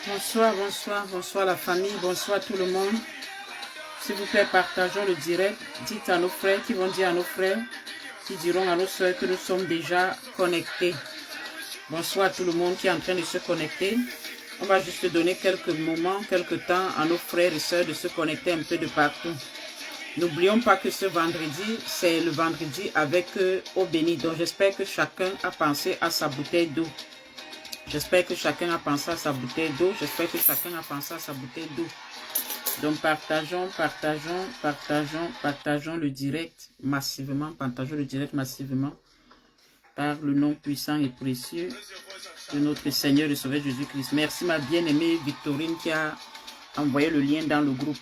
Bonsoir, bonsoir, bonsoir la famille, bonsoir tout le monde. S'il vous plaît, partageons le direct. Dites à nos frères qui vont dire à nos frères, qui diront à nos soeurs que nous sommes déjà connectés. Bonsoir à tout le monde qui est en train de se connecter. On va juste donner quelques moments, quelques temps à nos frères et sœurs de se connecter un peu de partout. N'oublions pas que ce vendredi, c'est le vendredi avec eau bénie. Donc j'espère que chacun a pensé à sa bouteille d'eau. J'espère que chacun a pensé à sa bouteille d'eau. J'espère que chacun a pensé à sa bouteille d'eau. Donc partageons le direct massivement. Partageons le direct massivement par le nom puissant et précieux de notre Seigneur et Sauveur Jésus-Christ. Merci ma bien-aimée Victorine qui a envoyé le lien dans le groupe.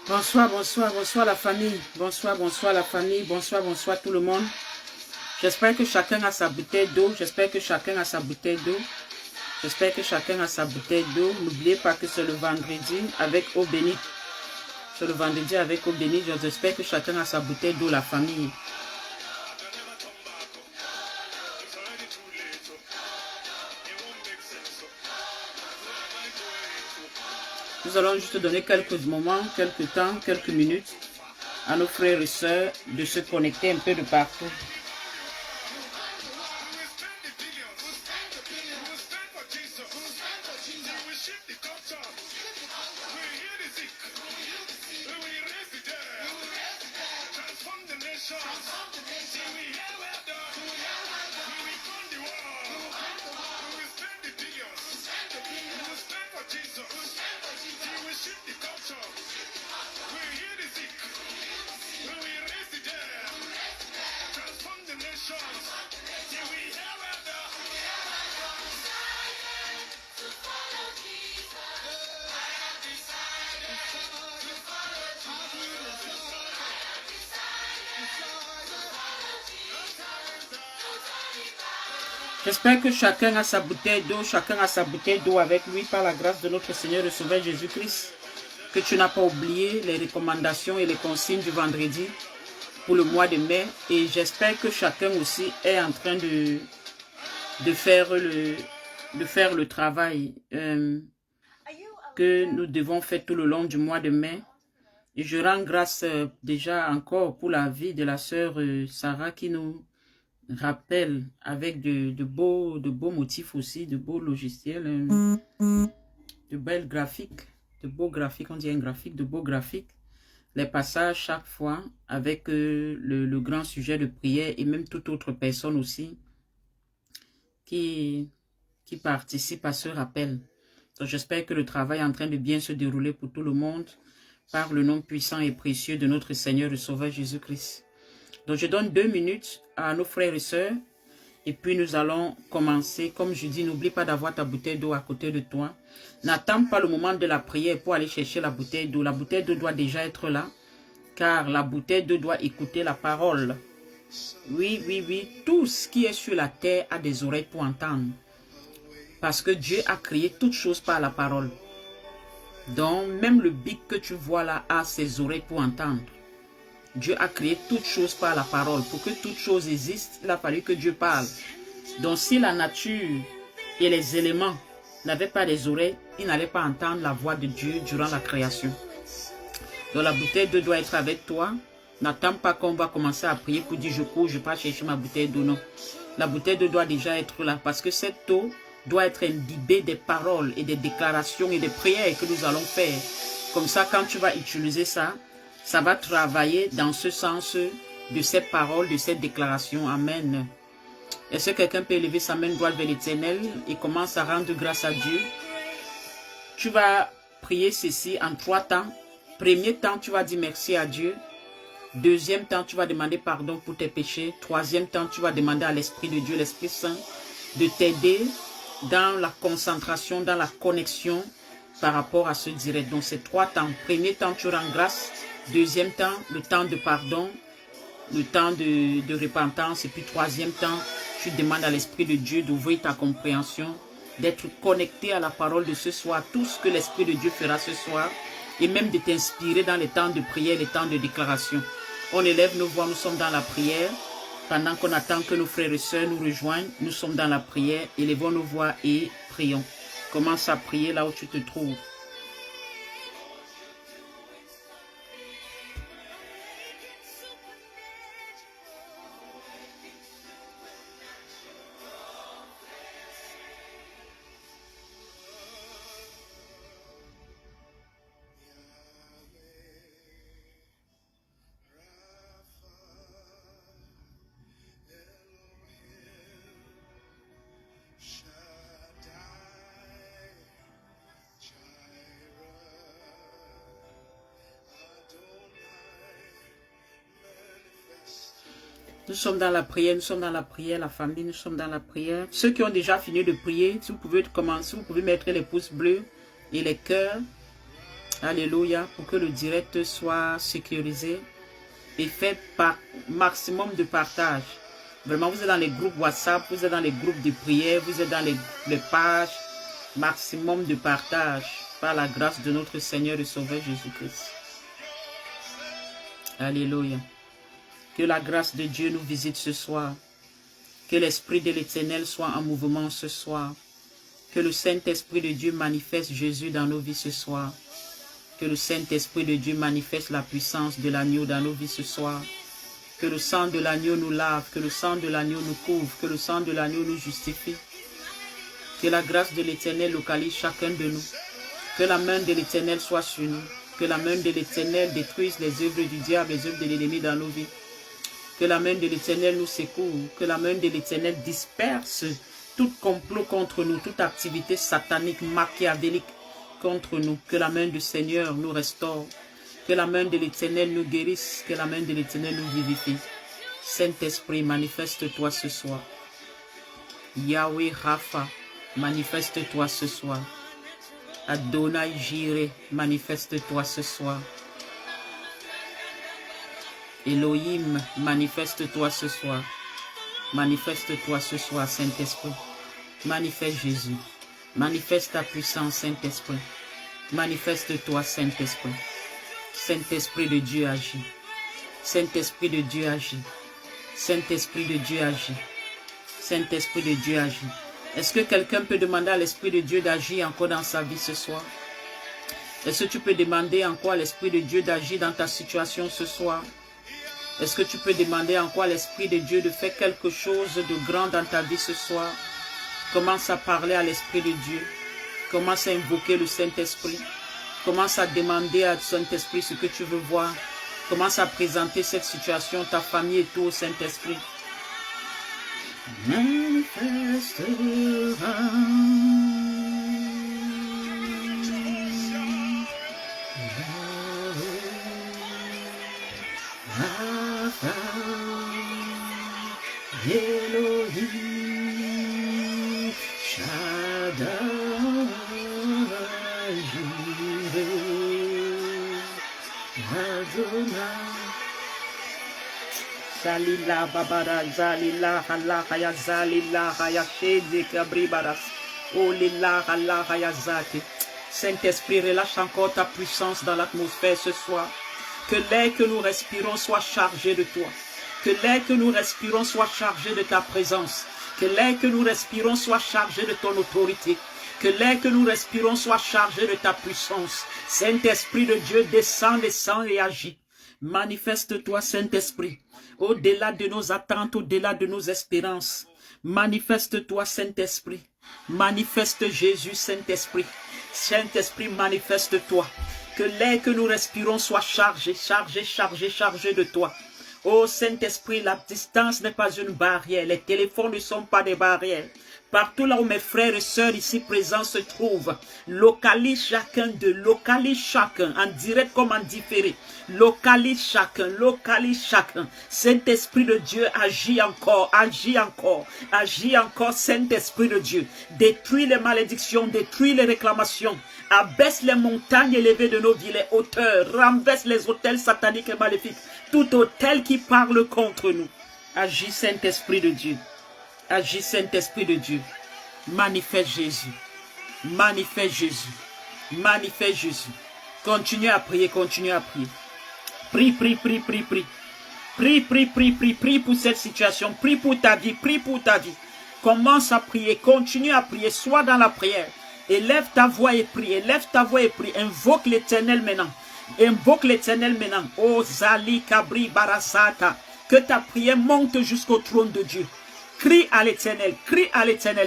Bonsoir, bonsoir, bonsoir la famille. Bonsoir, bonsoir la famille. Bonsoir, bonsoir tout le monde. J'espère que chacun a sa bouteille d'eau. J'espère que chacun a sa bouteille d'eau. J'espère que chacun a sa bouteille d'eau. N'oubliez pas que c'est le vendredi avec eau bénite. C'est le vendredi avec eau bénite. J'espère que chacun a sa bouteille d'eau, la famille. Nous allons juste donner quelques moments, quelques temps, quelques minutes à nos frères et sœurs de se connecter un peu de partout. J'espère que chacun a sa bouteille d'eau, chacun a sa bouteille d'eau avec lui par la grâce de notre Seigneur et Sauveur Jésus-Christ. Que tu n'as pas oublié les recommandations et les consignes du vendredi pour le mois de mai. Et j'espère que chacun aussi est en train de faire le travail que nous devons faire tout le long du mois de mai. Et je rends grâce déjà encore pour la vie de la sœur Sarah qui nous rappelle avec de beaux motifs aussi, de beaux logiciels, de belles graphiques, de beaux graphiques, on dit un graphique, de beaux graphiques, les passages chaque fois avec le grand sujet de prière et même toute autre personne aussi qui participe à ce rappel. Donc j'espère que le travail est en train de bien se dérouler pour tout le monde par le nom puissant et précieux de notre Seigneur et Sauveur Jésus-Christ. Donc je donne 2 minutes à nos frères et sœurs et puis nous allons commencer. Comme je dis, n'oublie pas d'avoir ta bouteille d'eau à côté de toi. N'attends pas le moment de la prière pour aller chercher la bouteille d'eau. La bouteille d'eau doit déjà être là car la bouteille d'eau doit écouter la parole. Oui, oui, oui, tout ce qui est sur la terre a des oreilles pour entendre. Parce que Dieu a créé toutes choses par la parole. Donc, même le bic que tu vois là a ses oreilles pour entendre. Dieu a créé toutes choses par la parole. Pour que toutes choses existent, il a fallu que Dieu parle. Donc, si la nature et les éléments n'avaient pas des oreilles, ils n'allaient pas entendre la voix de Dieu durant la création. Donc, la bouteille d'eau doit être avec toi. N'attends pas qu'on va commencer à prier pour dire je cours, je pars chercher ma bouteille d'eau. Non. La bouteille d'eau doit déjà être là parce que cette eau doit être imbibée des paroles et des déclarations et des prières que nous allons faire. Comme ça, quand tu vas utiliser ça, ça va travailler dans ce sens de ces paroles, de ces déclarations. Amen. Est-ce que quelqu'un peut élever sa main droite vers l'Éternel et commence à rendre grâce à Dieu? Tu vas prier ceci en 3 temps. Premier temps, tu vas dire merci à Dieu. Deuxième temps, tu vas demander pardon pour tes péchés. Troisième temps, tu vas demander à l'Esprit de Dieu, l'Esprit Saint, de t'aider dans la concentration, dans la connexion par rapport à ce direct. Donc, c'est 3 temps. Premier temps, tu rends grâce. Deuxième temps, le temps de pardon, le temps de repentance. Et puis, troisième temps, tu demandes à l'Esprit de Dieu d'ouvrir ta compréhension, d'être connecté à la parole de ce soir, tout ce que l'Esprit de Dieu fera ce soir, et même de t'inspirer dans les temps de prière, les temps de déclaration. On élève nos voix, nous sommes dans la prière. Pendant qu'on attend que nos frères et sœurs nous rejoignent, nous sommes dans la prière. Élevons nos voix et prions. Commence à prier là où tu te trouves. Nous sommes dans la prière, la famille, nous sommes dans la prière. Ceux qui ont déjà fini de prier, si vous pouvez commencer, vous pouvez mettre les pouces bleus et les cœurs. Alléluia, pour que le direct soit sécurisé et fait par maximum de partage. Vraiment, vous êtes dans les groupes WhatsApp, vous êtes dans les groupes de prière, vous êtes dans les pages, maximum de partage par la grâce de notre Seigneur et Sauveur Jésus-Christ. Alléluia. Que la grâce de Dieu nous visite ce soir. Que l'Esprit de l'Éternel soit en mouvement ce soir. Que le Saint-Esprit de Dieu manifeste Jésus dans nos vies ce soir. Que le Saint-Esprit de Dieu manifeste la puissance de l'agneau dans nos vies ce soir. Que le sang de l'agneau nous lave. Que le sang de l'agneau nous couvre. Que le sang de l'agneau nous justifie. Que la grâce de l'Éternel localise chacun de nous. Que la main de l'Éternel soit sur nous. Que la main de l'Éternel détruise les œuvres du diable, les œuvres de l'ennemi dans nos vies. Que la main de l'Éternel nous secoue, que la main de l'Éternel disperse tout complot contre nous, toute activité satanique, machiavélique contre nous. Que la main du Seigneur nous restaure, que la main de l'Éternel nous guérisse, que la main de l'Éternel nous vivifie. Saint-Esprit, manifeste-toi ce soir. Yahweh Rapha, manifeste-toi ce soir. Adonai Jireh, manifeste-toi ce soir. Elohim, manifeste-toi ce soir. Manifeste-toi ce soir, Saint-Esprit. Manifeste Jésus. Manifeste ta puissance, Saint-Esprit. Manifeste-toi, Saint-Esprit. Saint-Esprit de Dieu agit. Saint-Esprit de Dieu agit. Saint-Esprit de Dieu agit. Saint-Esprit de Dieu agit. Est-ce que quelqu'un peut demander à l'Esprit de Dieu d'agir encore dans sa vie ce soir? Est-ce que tu peux demander encore à l'Esprit de Dieu d'agir dans ta situation ce soir? Est-ce que tu peux demander encore à l'Esprit de Dieu de faire quelque chose de grand dans ta vie ce soir? Commence à parler à l'Esprit de Dieu. Commence à invoquer le Saint-Esprit. Commence à demander à Saint-Esprit ce que tu veux voir. Commence à présenter cette situation, ta famille et tout au Saint-Esprit. Manifestera. Rapha, Elohim, Shaddai, Adonai. Zalila babara, zalila halahaya, zalila haya shede kabribaras. Oh lila halahaya zate. Saint-Esprit, relâche encore ta puissance dans l'atmosphère ce soir. Que l'air que nous respirons soit chargé de toi. Que l'air que nous respirons soit chargé de ta présence. Que l'air que nous respirons soit chargé de ton autorité. Que l'air que nous respirons soit chargé de ta puissance. Saint-Esprit de Dieu, descend, descend et agit. Manifeste-toi, Saint-Esprit, au-delà de nos attentes, au-delà de nos espérances. Manifeste-toi, Saint-Esprit. Manifeste Jésus, Saint-Esprit. Saint-Esprit, manifeste-toi. Que l'air que nous respirons soit chargé, chargé, chargé, chargé de toi. Oh Saint-Esprit, la distance n'est pas une barrière. Les téléphones ne sont pas des barrières. Partout là où mes frères et sœurs ici présents se trouvent, localise chacun d'eux, localise chacun, en direct comme en différé. Localise chacun, localise chacun. Saint-Esprit de Dieu, agis encore, agis encore, agis encore, Saint-Esprit de Dieu. Détruis les malédictions, détruis les réclamations. Abaisse les montagnes élevées de nos villes, les hauteurs, renverse les autels sataniques et maléfiques. Tout autel qui parle contre nous. Agis, Saint-Esprit de Dieu. Agis, Saint-Esprit de Dieu. Manifeste Jésus. Manifeste Jésus. Manifeste Jésus. Continue à prier, continue à prier. Prie, prie, prie, prie, prie. Prie, prie, prie, prie, prie pour cette situation. Prie pour ta vie, prie pour ta vie. Commence à prier, continue à prier. Sois dans la prière. Élève ta voix et prie. Élève ta voix et prie. Invoque l'Éternel maintenant. Invoque l'Éternel maintenant. Oh Zali Kabri Barasata. Que ta prière monte jusqu'au trône de Dieu. Crie à l'Éternel,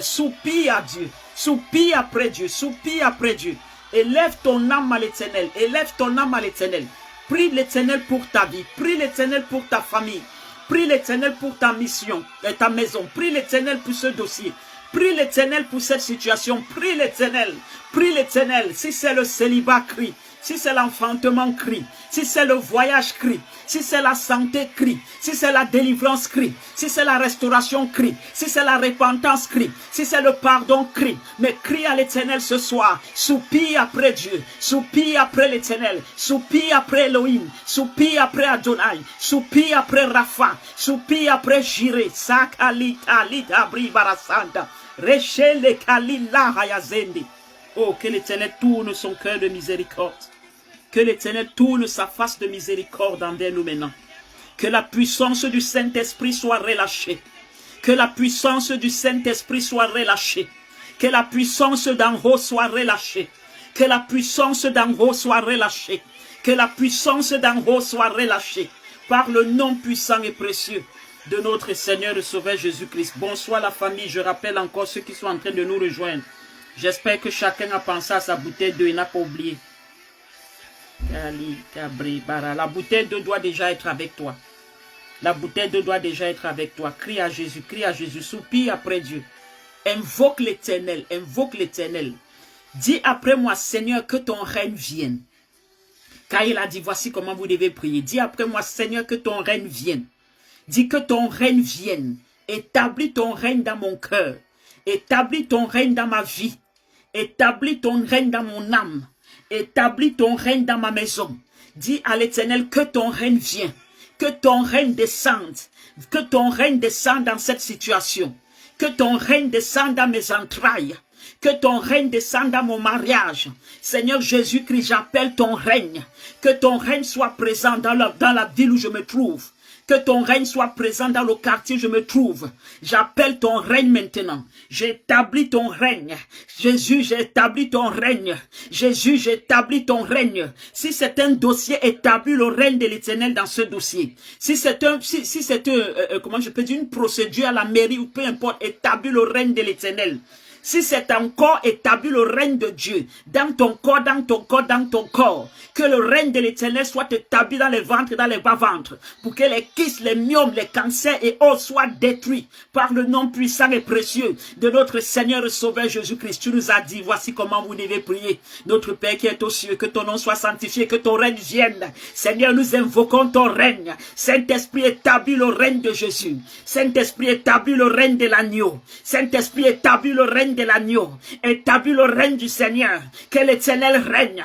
soupire à Dieu, soupire après Dieu, soupire après Dieu. Élève ton âme à l'Éternel, élève ton âme à l'Éternel. Prie l'Éternel pour ta vie, prie l'Éternel pour ta famille, prie l'Éternel pour ta mission et ta maison, prie l'Éternel pour ce dossier, prie l'Éternel pour cette situation, prie l'Éternel, si c'est le célibat, crie. Si c'est l'enfantement, crie. Si c'est le voyage, crie. Si c'est la santé, crie. Si c'est la délivrance, crie. Si c'est la restauration, crie. Si c'est la repentance, crie. Si c'est le pardon, crie. Mais crie à l'Éternel ce soir. Soupire après Dieu. Soupire après l'Éternel. Soupire après Elohim. Soupire après Adonai. Soupire après Rapha. Soupire après Jireh. Sakalit alit abri barasanda. Rechele kalila hayazendi. Oh, que l'Éternel tourne son cœur de miséricorde. Que l'Éternel tourne sa face de miséricorde envers nous maintenant. Que la puissance du Saint-Esprit soit relâchée. Que la puissance du Saint-Esprit soit relâchée. Que la puissance d'en haut soit relâchée. Que la puissance d'en haut soit relâchée. Que la puissance d'en haut soit relâchée. Par le nom puissant et précieux de notre Seigneur et Sauveur Jésus-Christ. Bonsoir la famille. Je rappelle encore ceux qui sont en train de nous rejoindre. J'espère que chacun a pensé à sa bouteille d'eau et n'a pas oublié. La bouteille d'eau doit déjà être avec toi. La bouteille d'eau doit déjà être avec toi. Crie à Jésus, soupire après Dieu. Invoque l'Éternel, invoque l'Éternel. Dis après moi, Seigneur, que ton règne vienne. Car il a dit, voici comment vous devez prier. Dis après moi, Seigneur, que ton règne vienne. Dis que ton règne vienne. Établis ton règne dans mon cœur. Établis ton règne dans ma vie. Établis ton règne dans mon âme. Établis ton règne dans ma maison. Dis à l'Éternel que ton règne vienne. Que ton règne descende. Que ton règne descende dans cette situation. Que ton règne descende dans mes entrailles. Que ton règne descende dans mon mariage. Seigneur Jésus-Christ, j'appelle ton règne. Que ton règne soit présent dans la ville où je me trouve. Que ton règne soit présent dans le quartier où je me trouve. J'appelle ton règne maintenant. J'établis ton règne. Jésus, j'établis ton règne. Jésus, j'établis ton règne. Si c'est un dossier, établis le règne de l'Éternel dans ce dossier. Si c'est comment je peux dire, une procédure à la mairie ou peu importe, établis le règne de l'Éternel. Si c'est un corps, établis le règne de Dieu dans ton corps, dans ton corps, dans ton corps. Que le règne de l'Éternel soit établi dans les ventres et dans les bas-ventres. Pour que les kystes, les myomes, les cancers et autres soient détruits par le nom puissant et précieux de notre Seigneur et Sauveur Jésus-Christ. Tu nous as dit, voici comment vous devez prier. Notre Père qui est aux cieux, que ton nom soit sanctifié, que ton règne vienne. Seigneur, nous invoquons ton règne. Saint-Esprit, établis le règne de Jésus. Saint-Esprit, établis le règne de l'agneau. Saint-Esprit, établis le règne de l'agneau, établis le règne du Seigneur, que l'Éternel règne,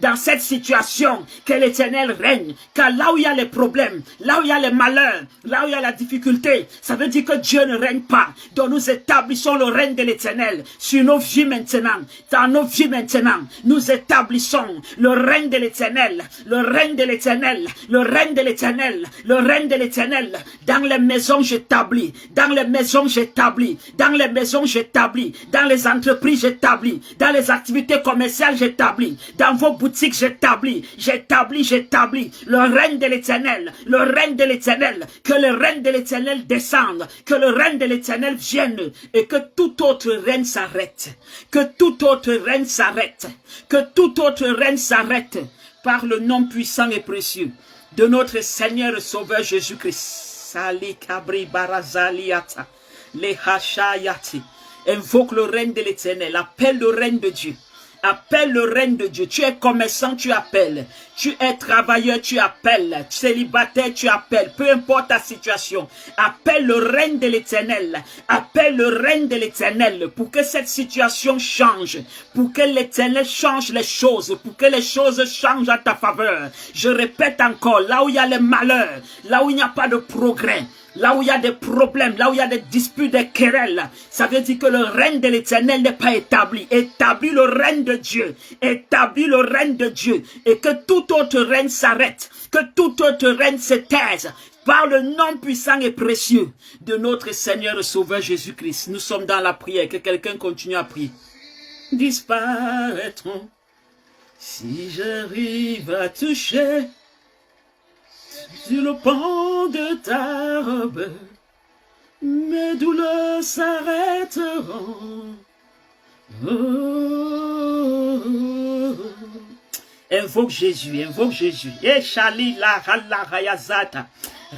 dans cette situation, que l'Éternel règne, car là où il y a les problèmes, là où il y a les malheurs, là où il y a la difficulté, ça veut dire que Dieu ne règne pas. Donc nous établissons le règne de l'Éternel sur nos vies maintenant, dans nos vies maintenant, nous établissons le règne de l'Éternel, le règne de l'Éternel, le règne de l'Éternel, le règne de l'Éternel, dans les maisons j'établis, dans les maisons j'établis, dans les maisons j'établis, dans les entreprises j'établis, dans les activités commerciales j'établis, dans vos boutiques j'établis le règne de l'Éternel, le règne de l'Éternel, que le règne de l'Éternel descende, que le règne de l'Éternel vienne et que tout autre règne s'arrête, que tout autre règne s'arrête, que tout autre règne s'arrête par le nom puissant et précieux de notre Seigneur et Sauveur Jésus-Christ. Sali kabri barazaliata. Les hachayati. Invoque le règne de l'Éternel. Appelle le règne de Dieu. Appelle le règne de Dieu. Tu es commerçant, tu appelles. Tu es travailleur, tu appelles. Célibataire, tu appelles. Peu importe ta situation. Appelle le règne de l'Éternel. Appelle le règne de l'Éternel pour que cette situation change. Pour que l'Éternel change les choses. Pour que les choses changent à ta faveur. Je répète encore, là où il y a les malheurs, là où il n'y a pas de progrès, là où il y a des problèmes, là où il y a des disputes, des querelles, ça veut dire que le règne de l'Éternel n'est pas établi. Établis le règne de Dieu. Établis le règne de Dieu. Et que tout autre règne s'arrête. Que tout autre règne se taise. Par le nom puissant et précieux de notre Seigneur et Sauveur Jésus-Christ. Nous sommes dans la prière. Que quelqu'un continue à prier. Disparaîtront si j'arrive à toucher sur le pan de ta robe, mes douleurs s'arrêteront. Oh. Invoque Jésus, invoque Jésus. Eshali la hala hayazata,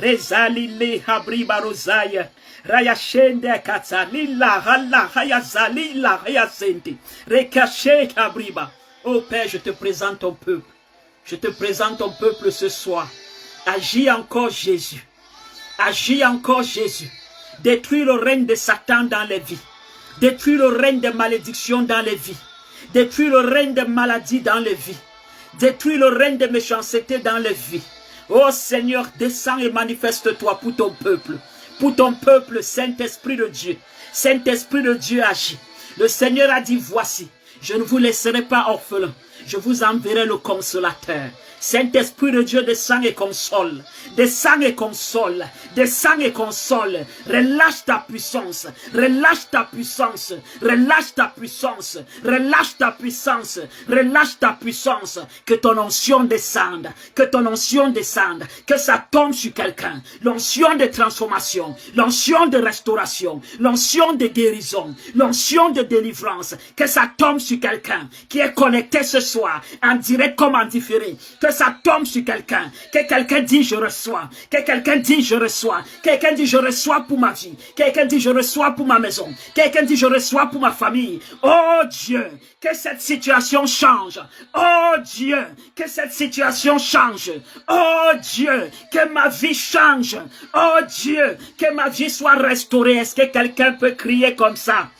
rezali le habriba rosaya, rayashende kata lila hala hayazali la hayazente, rekache kabriba. Oh Père, je te présente ton peuple. Je te présente ton peuple ce soir. Agis encore Jésus. Agis encore Jésus. Détruis le règne de Satan dans les vies. Détruis le règne de malédiction dans les vies. Détruis le règne de maladie dans les vies. Détruis le règne de méchanceté dans les vies. Oh Seigneur, descends et manifeste-toi pour ton peuple. Pour ton peuple, Saint-Esprit de Dieu. Saint-Esprit de Dieu agit. Le Seigneur a dit, voici, je ne vous laisserai pas orphelins. Je vous enverrai le consolateur. Saint-Esprit de Dieu, descend et console. Descend et console. Descend et console. Relâche ta puissance. Relâche ta puissance. Relâche ta puissance. Relâche ta puissance. Relâche ta puissance. Que ton onction descende. Que ton onction descende. Que ça tombe sur quelqu'un. L'onction de transformation. L'onction de restauration. L'onction de guérison. L'onction de délivrance. Que ça tombe sur quelqu'un qui est connecté ce soir. En direct comme en différé. Que ça tombe sur quelqu'un. Que quelqu'un dit je reçois. Que quelqu'un dit je reçois. Quelqu'un dit je reçois pour ma vie. Quelqu'un dit je reçois pour ma maison. Quelqu'un dit je reçois pour ma famille. Oh Dieu, que cette situation change. Oh Dieu, que cette situation change. Oh Dieu, que ma vie change. Oh Dieu, que ma vie soit restaurée. Est-ce que quelqu'un peut crier comme ça?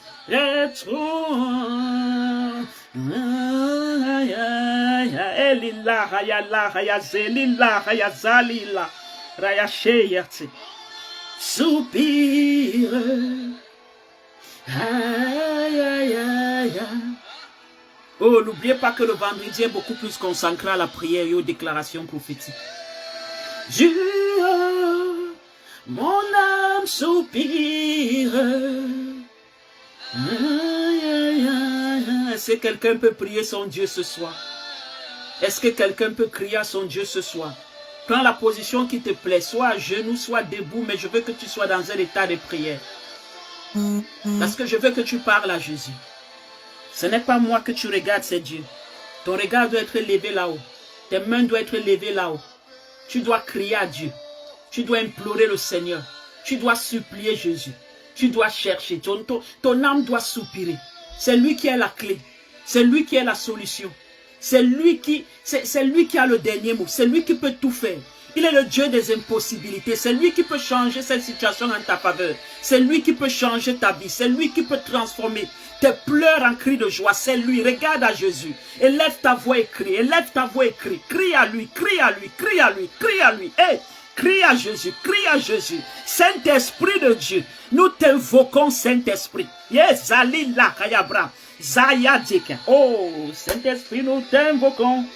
Elila, Hayala, Hayazelila, Hayazalila, Rayasheyate. Soupire. Aïe, aïe, aïe. Oh, n'oubliez pas que le vendredi est beaucoup plus consacré à la prière et aux déclarations prophétiques. Mon âme soupire. Est-ce que quelqu'un peut prier son Dieu ce soir? Est-ce que quelqu'un peut crier à son Dieu ce soir? Prends la position qui te plaît, soit à genoux, soit debout, mais je veux que tu sois dans un état de prière. Parce que je veux que tu parles à Jésus. Ce n'est pas moi que tu regardes, c'est Dieu. Ton regard doit être levé là-haut. Tes mains doivent être levées là-haut. Tu dois crier à Dieu. Tu dois implorer le Seigneur. Tu dois supplier Jésus. Tu dois chercher. Ton âme doit soupirer. C'est lui qui est la clé. C'est lui qui est la solution. C'est lui qui a le dernier mot. C'est lui qui peut tout faire. Il est le Dieu des impossibilités. C'est lui qui peut changer cette situation en ta faveur. C'est lui qui peut changer ta vie. C'est lui qui peut transformer tes pleurs en cris de joie. C'est lui. Regarde à Jésus. Élève ta voix et crie. Élève ta voix et crie. Crie à lui. Crie à lui. Crie à lui. Crie à lui. Hey, crie à Jésus. Crie à Jésus. Saint-Esprit de Dieu. Nous t'invoquons, Saint-Esprit. Yes, Alila Kayabra. Zayadika. Oh, Saint-Esprit, nous t'invoquons.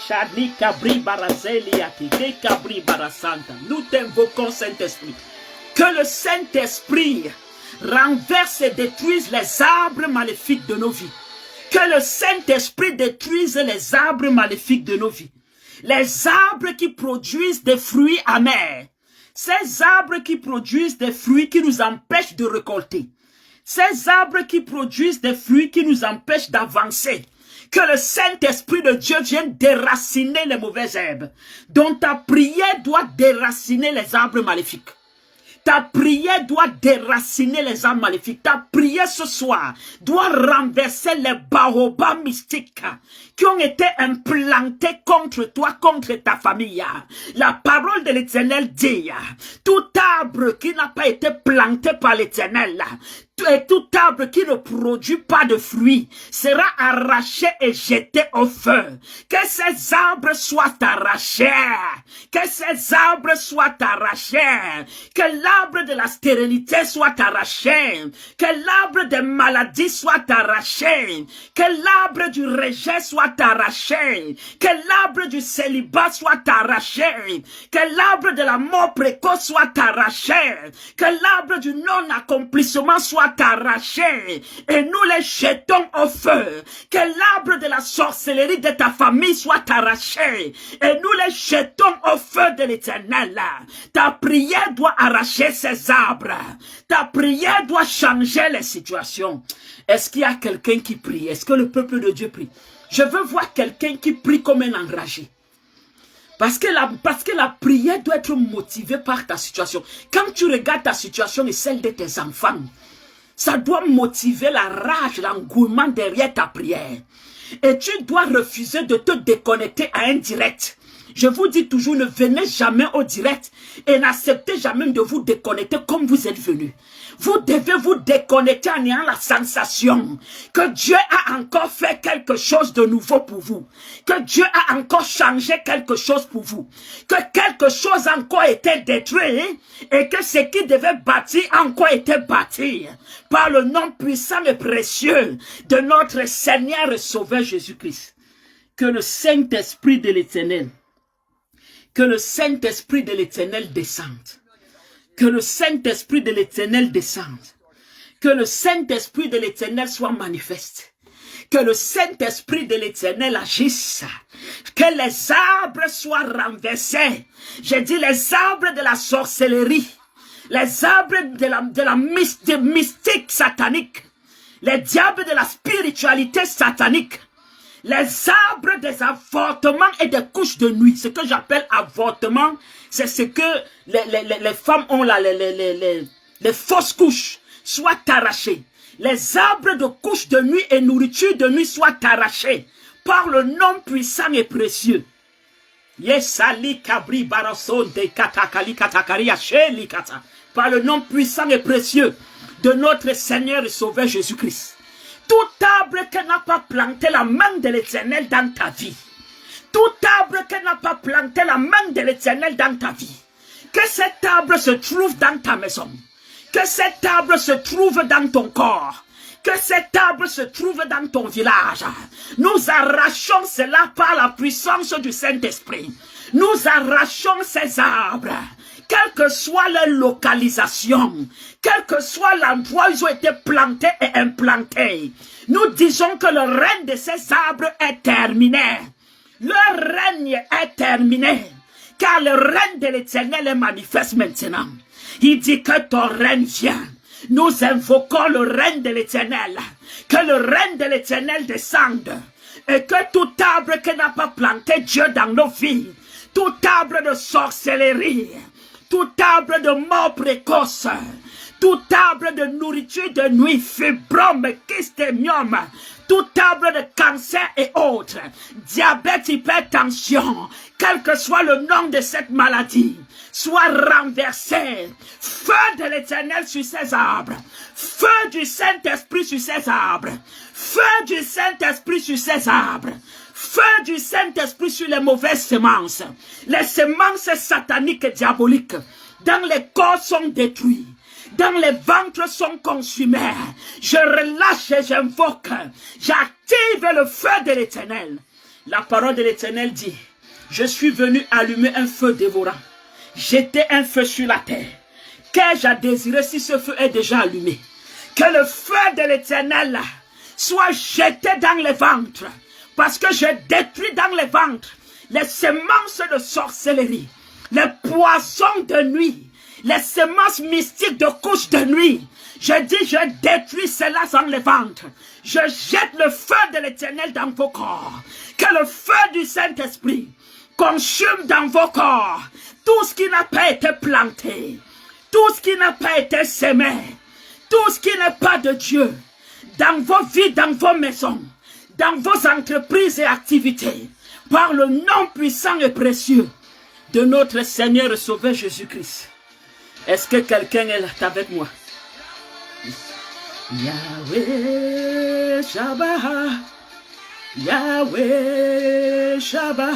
Chadli Kabri Barazeliati, Kabri Barasanta. Nous t'invoquons, Saint-Esprit. Que le Saint-Esprit renverse et détruise les arbres maléfiques de nos vies. Que le Saint-Esprit détruise les arbres maléfiques de nos vies. Les arbres qui produisent des fruits amers. Ces arbres qui produisent des fruits qui nous empêchent de récolter. Ces arbres qui produisent des fruits qui nous empêchent d'avancer. Que le Saint-Esprit de Dieu vienne déraciner les mauvaises herbes. Donc ta prière doit déraciner les arbres maléfiques. Ta prière doit déraciner les arbres maléfiques. Ta prière ce soir doit renverser les baobabs mystiques qui ont été implantés contre toi, contre ta famille. La parole de l'Éternel dit, tout arbre qui n'a pas été planté par l'Éternel, et tout arbre qui ne produit pas de fruits sera arraché et jeté au feu. Que ces arbres soient arrachés. Que ces arbres soient arrachés. Que l'arbre de la stérilité soit arraché. Que l'arbre des maladies soit arraché. Que l'arbre du rejet soit arraché. Que l'arbre du célibat soit arraché. Que l'arbre de la mort précoce soit arraché. Que l'arbre du non-accomplissement soit arraché et nous les jetons au feu. Que l'arbre de la sorcellerie de ta famille soit arraché et nous les jetons au feu de l'Éternel. Ta prière doit arracher ces arbres. Ta prière doit changer les situations. Est-ce qu'il y a quelqu'un qui prie? Est-ce que le peuple de Dieu prie? Je veux voir quelqu'un qui prie comme un enragé. Parce que la prière doit être motivée par ta situation. Quand tu regardes ta situation et celle de tes enfants, ça doit motiver la rage, l'engouement derrière ta prière. Et tu dois refuser de te déconnecter à un direct. Je vous dis toujours, ne venez jamais au direct et n'acceptez jamais de vous déconnecter comme vous êtes venu. Vous devez vous déconnecter en ayant la sensation que Dieu a encore fait quelque chose de nouveau pour vous. Que Dieu a encore changé quelque chose pour vous. Que quelque chose a encore été détruit et que ce qui devait bâtir a encore été bâti. Par le nom puissant et précieux de notre Seigneur et Sauveur Jésus-Christ. Que le Saint-Esprit de l'Éternel, descende. Que le Saint-Esprit de l'Éternel descende. Que le Saint-Esprit de l'Éternel soit manifeste. Que le Saint-Esprit de l'Éternel agisse. Que les arbres soient renversés. J'ai dit les arbres de la sorcellerie. Les arbres de la mystique satanique. Les diables de la spiritualité satanique. Les arbres des avortements et des couches de nuit. Ce que j'appelle avortement, c'est ce que les femmes ont là, les fausses couches, soient arrachées. Les arbres de couches de nuit et nourriture de nuit soient arrachés par le nom puissant et précieux. Yesali kabri barason de katakali katakari acheli kata. Par le nom puissant et précieux de notre Seigneur et Sauveur Jésus-Christ. Tout arbre qui n'a pas planté la main de l'Éternel dans ta vie, Tout arbre qui n'a pas planté la main de l'Éternel dans ta vie, que cet arbre se trouve dans ta maison, que cet arbre se trouve dans ton corps, que cet arbre se trouve dans ton village. Nous arrachons cela par la puissance du Saint-Esprit. Nous arrachons ces arbres, quelle que soit leur localisation, quel que soit l'endroit où ils ont été plantés et implantés. Nous disons que le règne de ces arbres est terminé. Leur règne est terminé, car le règne de l'Éternel est manifeste maintenant. Il dit que ton règne vient. Nous invoquons le règne de l'Éternel, que le règne de l'Éternel descende, et que tout arbre qui n'a pas planté Dieu dans nos vies, tout arbre de sorcellerie, tout arbre de mort précoce, tout arbre de nourriture de nuit, fibrome, kystémium, tout arbre de cancer et autres, diabète, hypertension, quel que soit le nom de cette maladie, soit renversé. Feu de l'Éternel sur ces arbres, feu du Saint-Esprit sur ces arbres, feu du Saint-Esprit sur ces arbres, feu du Saint-Esprit sur les mauvaises semences. Les semences sataniques et diaboliques dans les corps sont détruits, dans les ventres sont consumés. Je relâche et j'invoque, j'active le feu de l'Éternel. La parole de l'Éternel dit, je suis venu allumer un feu dévorant, jeter un feu sur la terre. Qu'ai-je à désirer si ce feu est déjà allumé? Que le feu de l'Éternel soit jeté dans les ventres, parce que je détruis dans les ventres les semences de sorcellerie, les poissons de nuit, les semences mystiques de couches de nuit. Je dis, je détruis cela dans les ventres. Je jette le feu de l'Éternel dans vos corps. Que le feu du Saint-Esprit consume dans vos corps tout ce qui n'a pas été planté, tout ce qui n'a pas été semé, tout ce qui n'est pas de Dieu, dans vos vies, dans vos maisons, dans vos entreprises et activités, par le nom puissant et précieux de notre Seigneur et Sauveur Jésus-Christ. Est-ce que quelqu'un est avec moi? Yahweh Shabbat, Yahweh Shabbat,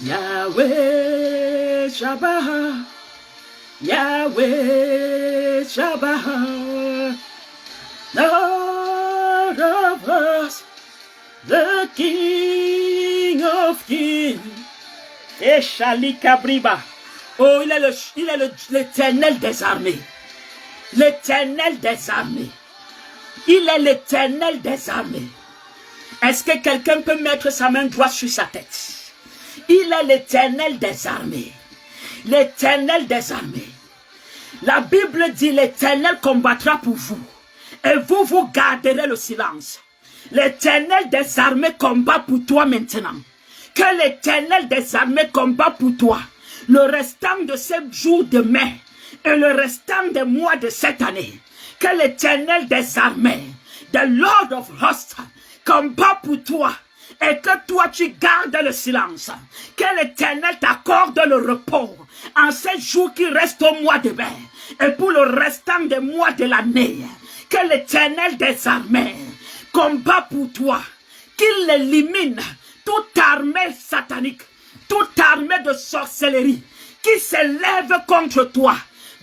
Yahweh Shabbat, Yahweh Shabbat, Lord of us, the King of Kings. Et Shalikabriba. Oh, il est l'Éternel des armées. L'Éternel des armées. Il est l'Éternel des armées. Est-ce que quelqu'un peut mettre sa main droite sur sa tête? Il est l'Éternel des armées. L'Éternel des armées. La Bible dit l'Éternel combattra pour vous. Et vous, vous garderez le silence. L'Éternel des armées combat pour toi maintenant. Que l'Éternel des armées combat pour toi. Le restant de ces jours de mai et le restant des mois de cette année. Que l'Éternel des armées, the Lord of Hosts, combat pour toi. Et que toi tu gardes le silence. Que l'Éternel t'accorde le repos en ces jours qui restent au mois de mai. Et pour le restant des mois de l'année. Que l'Éternel des armées combat pour toi. Qu'il élimine toute armée satanique, toute armée de sorcellerie qui s'élève contre toi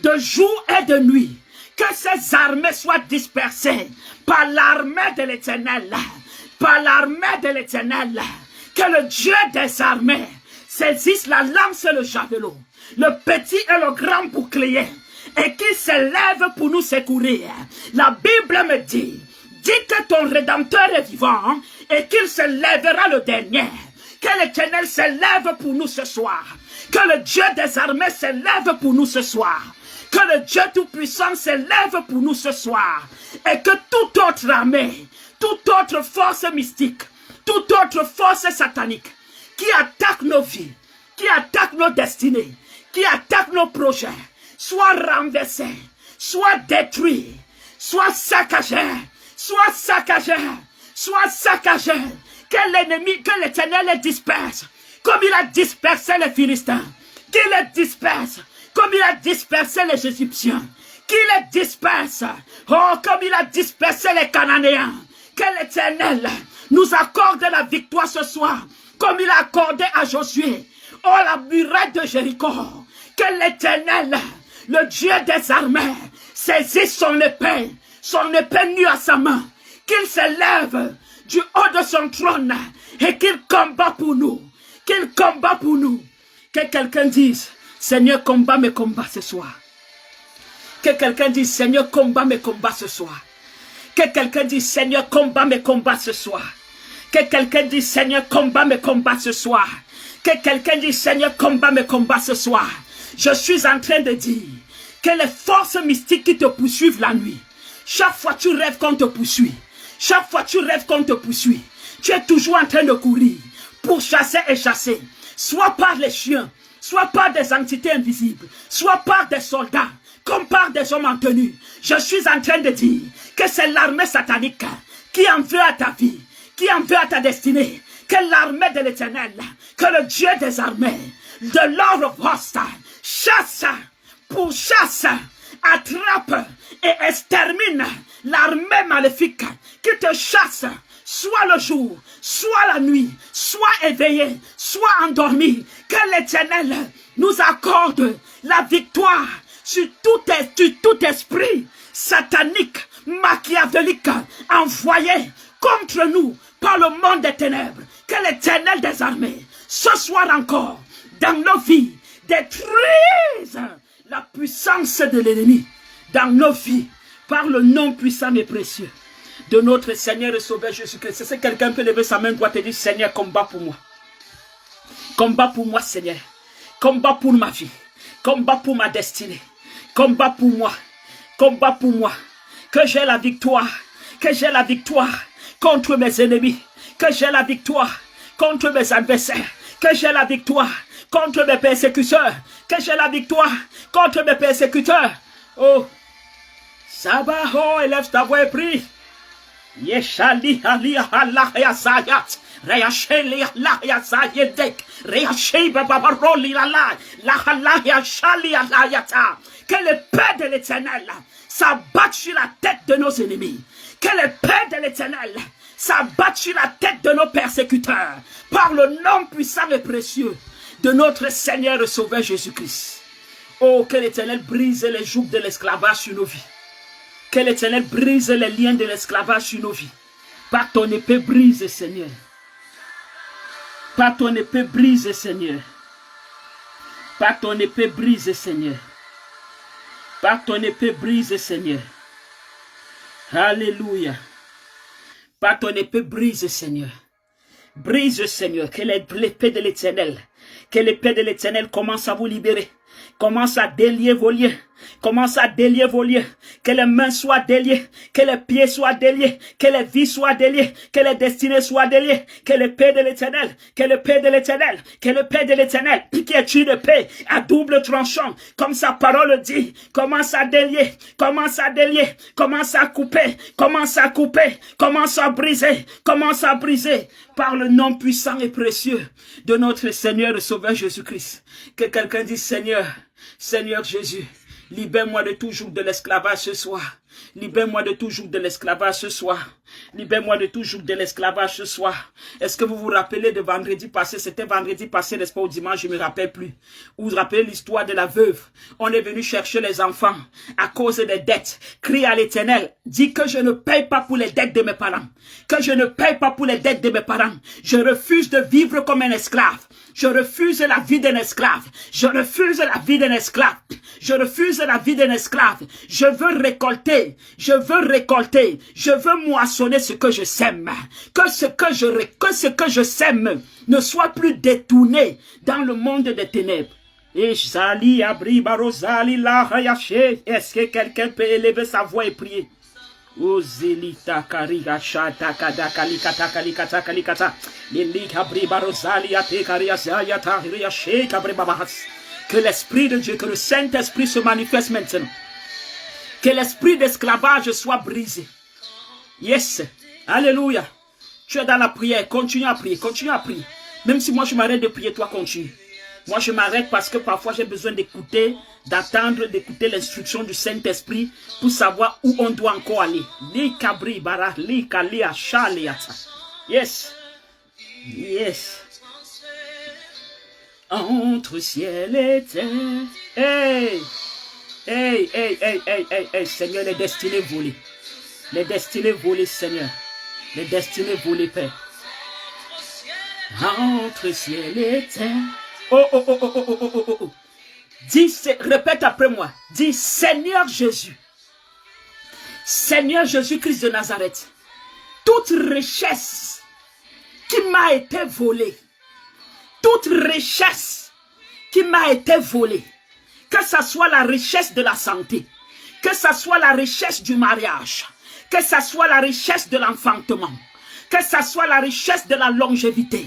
de jour et de nuit. Que ces armées soient dispersées par l'armée de l'Éternel. Par l'armée de l'Éternel. Que le Dieu des armées saisisse la lance et le javelot, le petit et le grand bouclier, et qu'il s'élève pour nous secourir. La Bible me dit que ton Rédempteur est vivant et qu'il se lèvera le dernier. Que l'Éternel s'élève pour nous ce soir. Que le Dieu des armées s'élève pour nous ce soir. Que le Dieu Tout-Puissant s'élève pour nous ce soir. Et que toute autre armée, toute autre force mystique, toute autre force satanique qui attaque nos vies, qui attaque nos destinées, qui attaque nos projets, soit renversée, soit détruite, soit saccagée, soit saccagée, soit saccagée. Que l'ennemi, que l'Éternel les disperse, comme il a dispersé les Philistins, qu'il les disperse, comme il a dispersé les Égyptiens, qu'il les disperse, oh, comme il a dispersé les Cananéens. Que l'Éternel nous accorde la victoire ce soir comme il a accordé à Josué, oh la muraille de Jéricho, que l'Éternel, le Dieu des armées, saisisse son épée nue à sa main, qu'il s'élève du haut de son trône et qu'il combat pour nous, que quelqu'un dise, Seigneur, combat mes combats ce soir. Que quelqu'un dise, Seigneur, combat mes combats ce soir. Que quelqu'un dise, Seigneur, combat mes combats ce soir. Que quelqu'un dise, Seigneur, combat mes combats ce soir. Que quelqu'un dise, Seigneur, combat mes combats ce soir. Je suis en train de dire que les forces mystiques qui te poursuivent la nuit, chaque fois tu rêves qu'on te poursuit. Chaque fois tu rêves qu'on te poursuit. Tu es toujours en train de courir pour chasser et chasser. Soit par les chiens, soit par des entités invisibles, soit par des soldats, comme par des hommes en tenue. Je suis en train de dire que c'est l'armée satanique qui en veut à ta vie, qui en veut à ta destinée, que l'armée de l'Éternel, que le Dieu des armées, de Lord of Hosts, chasse, pourchasse, attrape et extermine l'armée maléfique qui te chasse, soit le jour, soit la nuit, soit éveillé, soit endormi. Que l'Éternel nous accorde la victoire sur tout esprit satanique, machiavélique, envoyé contre nous par le monde des ténèbres. Que l'Éternel des armées, ce soir encore, dans nos vies, détruise la puissance de l'ennemi dans nos vies, par le nom puissant et précieux de notre Seigneur et Sauveur Jésus-Christ. Si quelqu'un peut lever sa main droite et dire, Seigneur, combat pour moi. Combat pour moi, Seigneur. Combat pour ma vie. Combat pour ma destinée. Combat pour moi. Combat pour moi. Que j'ai la victoire. Que j'ai la victoire contre mes ennemis. Que j'ai la victoire contre mes adversaires. Que j'ai la victoire contre mes persécuteurs. Que j'ai la victoire contre mes persécuteurs. Oh, Sabaho, élève ta voix et prie. Yeshali ali Allah ya sayat. Reyasheli Allah ya sayedek. Reyashi babaroli la Allah ya shali Allah yata. Que l'épée de l'Éternel s'abatte sur la tête de nos ennemis. Que l'épée de l'Éternel s'abatte sur la tête de nos persécuteurs. Par le nom puissant et précieux de notre Seigneur et Sauveur Jésus-Christ. Oh, que l'Éternel brise les jougs de l'esclavage sur nos vies. Que l'Éternel brise les liens de l'esclavage sur nos vies. Par ton épée brise, Seigneur. Par ton épée brise, Seigneur. Par ton épée brise, Seigneur. Par ton épée brise, Seigneur. Alléluia. Par ton épée brise, Seigneur. Brise, Seigneur. Que l'épée de l'Éternel, que l'épée de l'Éternel commence à vous libérer. Commence à délier vos liens. Commence à délier vos liens. Que les mains soient déliées. Que les pieds soient déliés. Que les vies soient déliées. Que les destinées soient déliées. Que l'épée de l'Éternel. Que l'épée de l'Éternel. Que l'épée de l'Éternel. Qui est une épée à double tranchant. Comme sa parole dit. Commence à délier. Commence à délier. Commence à couper. Commence à couper. Commence à briser. Commence à briser. Par le nom puissant et précieux de notre Seigneur et Sauveur Jésus-Christ. Que quelqu'un dise, Seigneur, Seigneur Jésus, libère-moi de tout joug de l'esclavage ce soir. Libère-moi de tout joug de l'esclavage ce soir. Libère-moi de tout joug de l'esclavage ce soir. Est-ce que vous vous rappelez de vendredi passé? C'était vendredi passé, n'est-ce pas, au dimanche, je ne me rappelle plus. Vous vous rappelez l'histoire de la veuve? On est venu chercher les enfants à cause des dettes. Crie à l'Éternel. Dis que je ne paye pas pour les dettes de mes parents. Que je ne paye pas pour les dettes de mes parents. Je refuse de vivre comme un esclave. Je refuse la vie d'un esclave. Je refuse la vie d'un esclave. Je refuse la vie d'un esclave. Je veux récolter. Je veux récolter. Je veux moissonner ce que je sème. Que ce que je sème ne soit plus détourné dans le monde des ténèbres. Est-ce que quelqu'un peut élever sa voix et prier? Ozelita kariga shata kadakalikata kalikata kalikata lilika bribarosali atekaria zayata ria sheka bribabahas. Que l'esprit de Dieu, que le Saint-Esprit se manifeste maintenant. Que l'esprit d'esclavage soit brisé. Yes. Alléluia. Tu es dans la prière. Continue à prier. Continue à prier. Même si moi je m'arrête de prier, toi continue. Moi je m'arrête parce que parfois j'ai besoin d'écouter, d'attendre, d'écouter l'instruction du Saint-Esprit pour savoir où on doit encore aller. Yes. Yes. entre ciel et terre. Hey, hey, hey, hey, hey, hey, hey, Seigneur, les destinées volées. Les destinées volées, Seigneur. Les destinées volées, Père. Entre ciel et terre. Oh, oh, oh, oh, oh, oh, oh, oh, oh. Dis, répète après moi. Dis, Seigneur Jésus. Seigneur Jésus-Christ de Nazareth. Toute richesse qui m'a été volée. Toute richesse qui m'a été volée. Que ce soit la richesse de la santé. Que ce soit la richesse du mariage. Que ce soit la richesse de l'enfantement. Que ce soit la richesse de la longévité.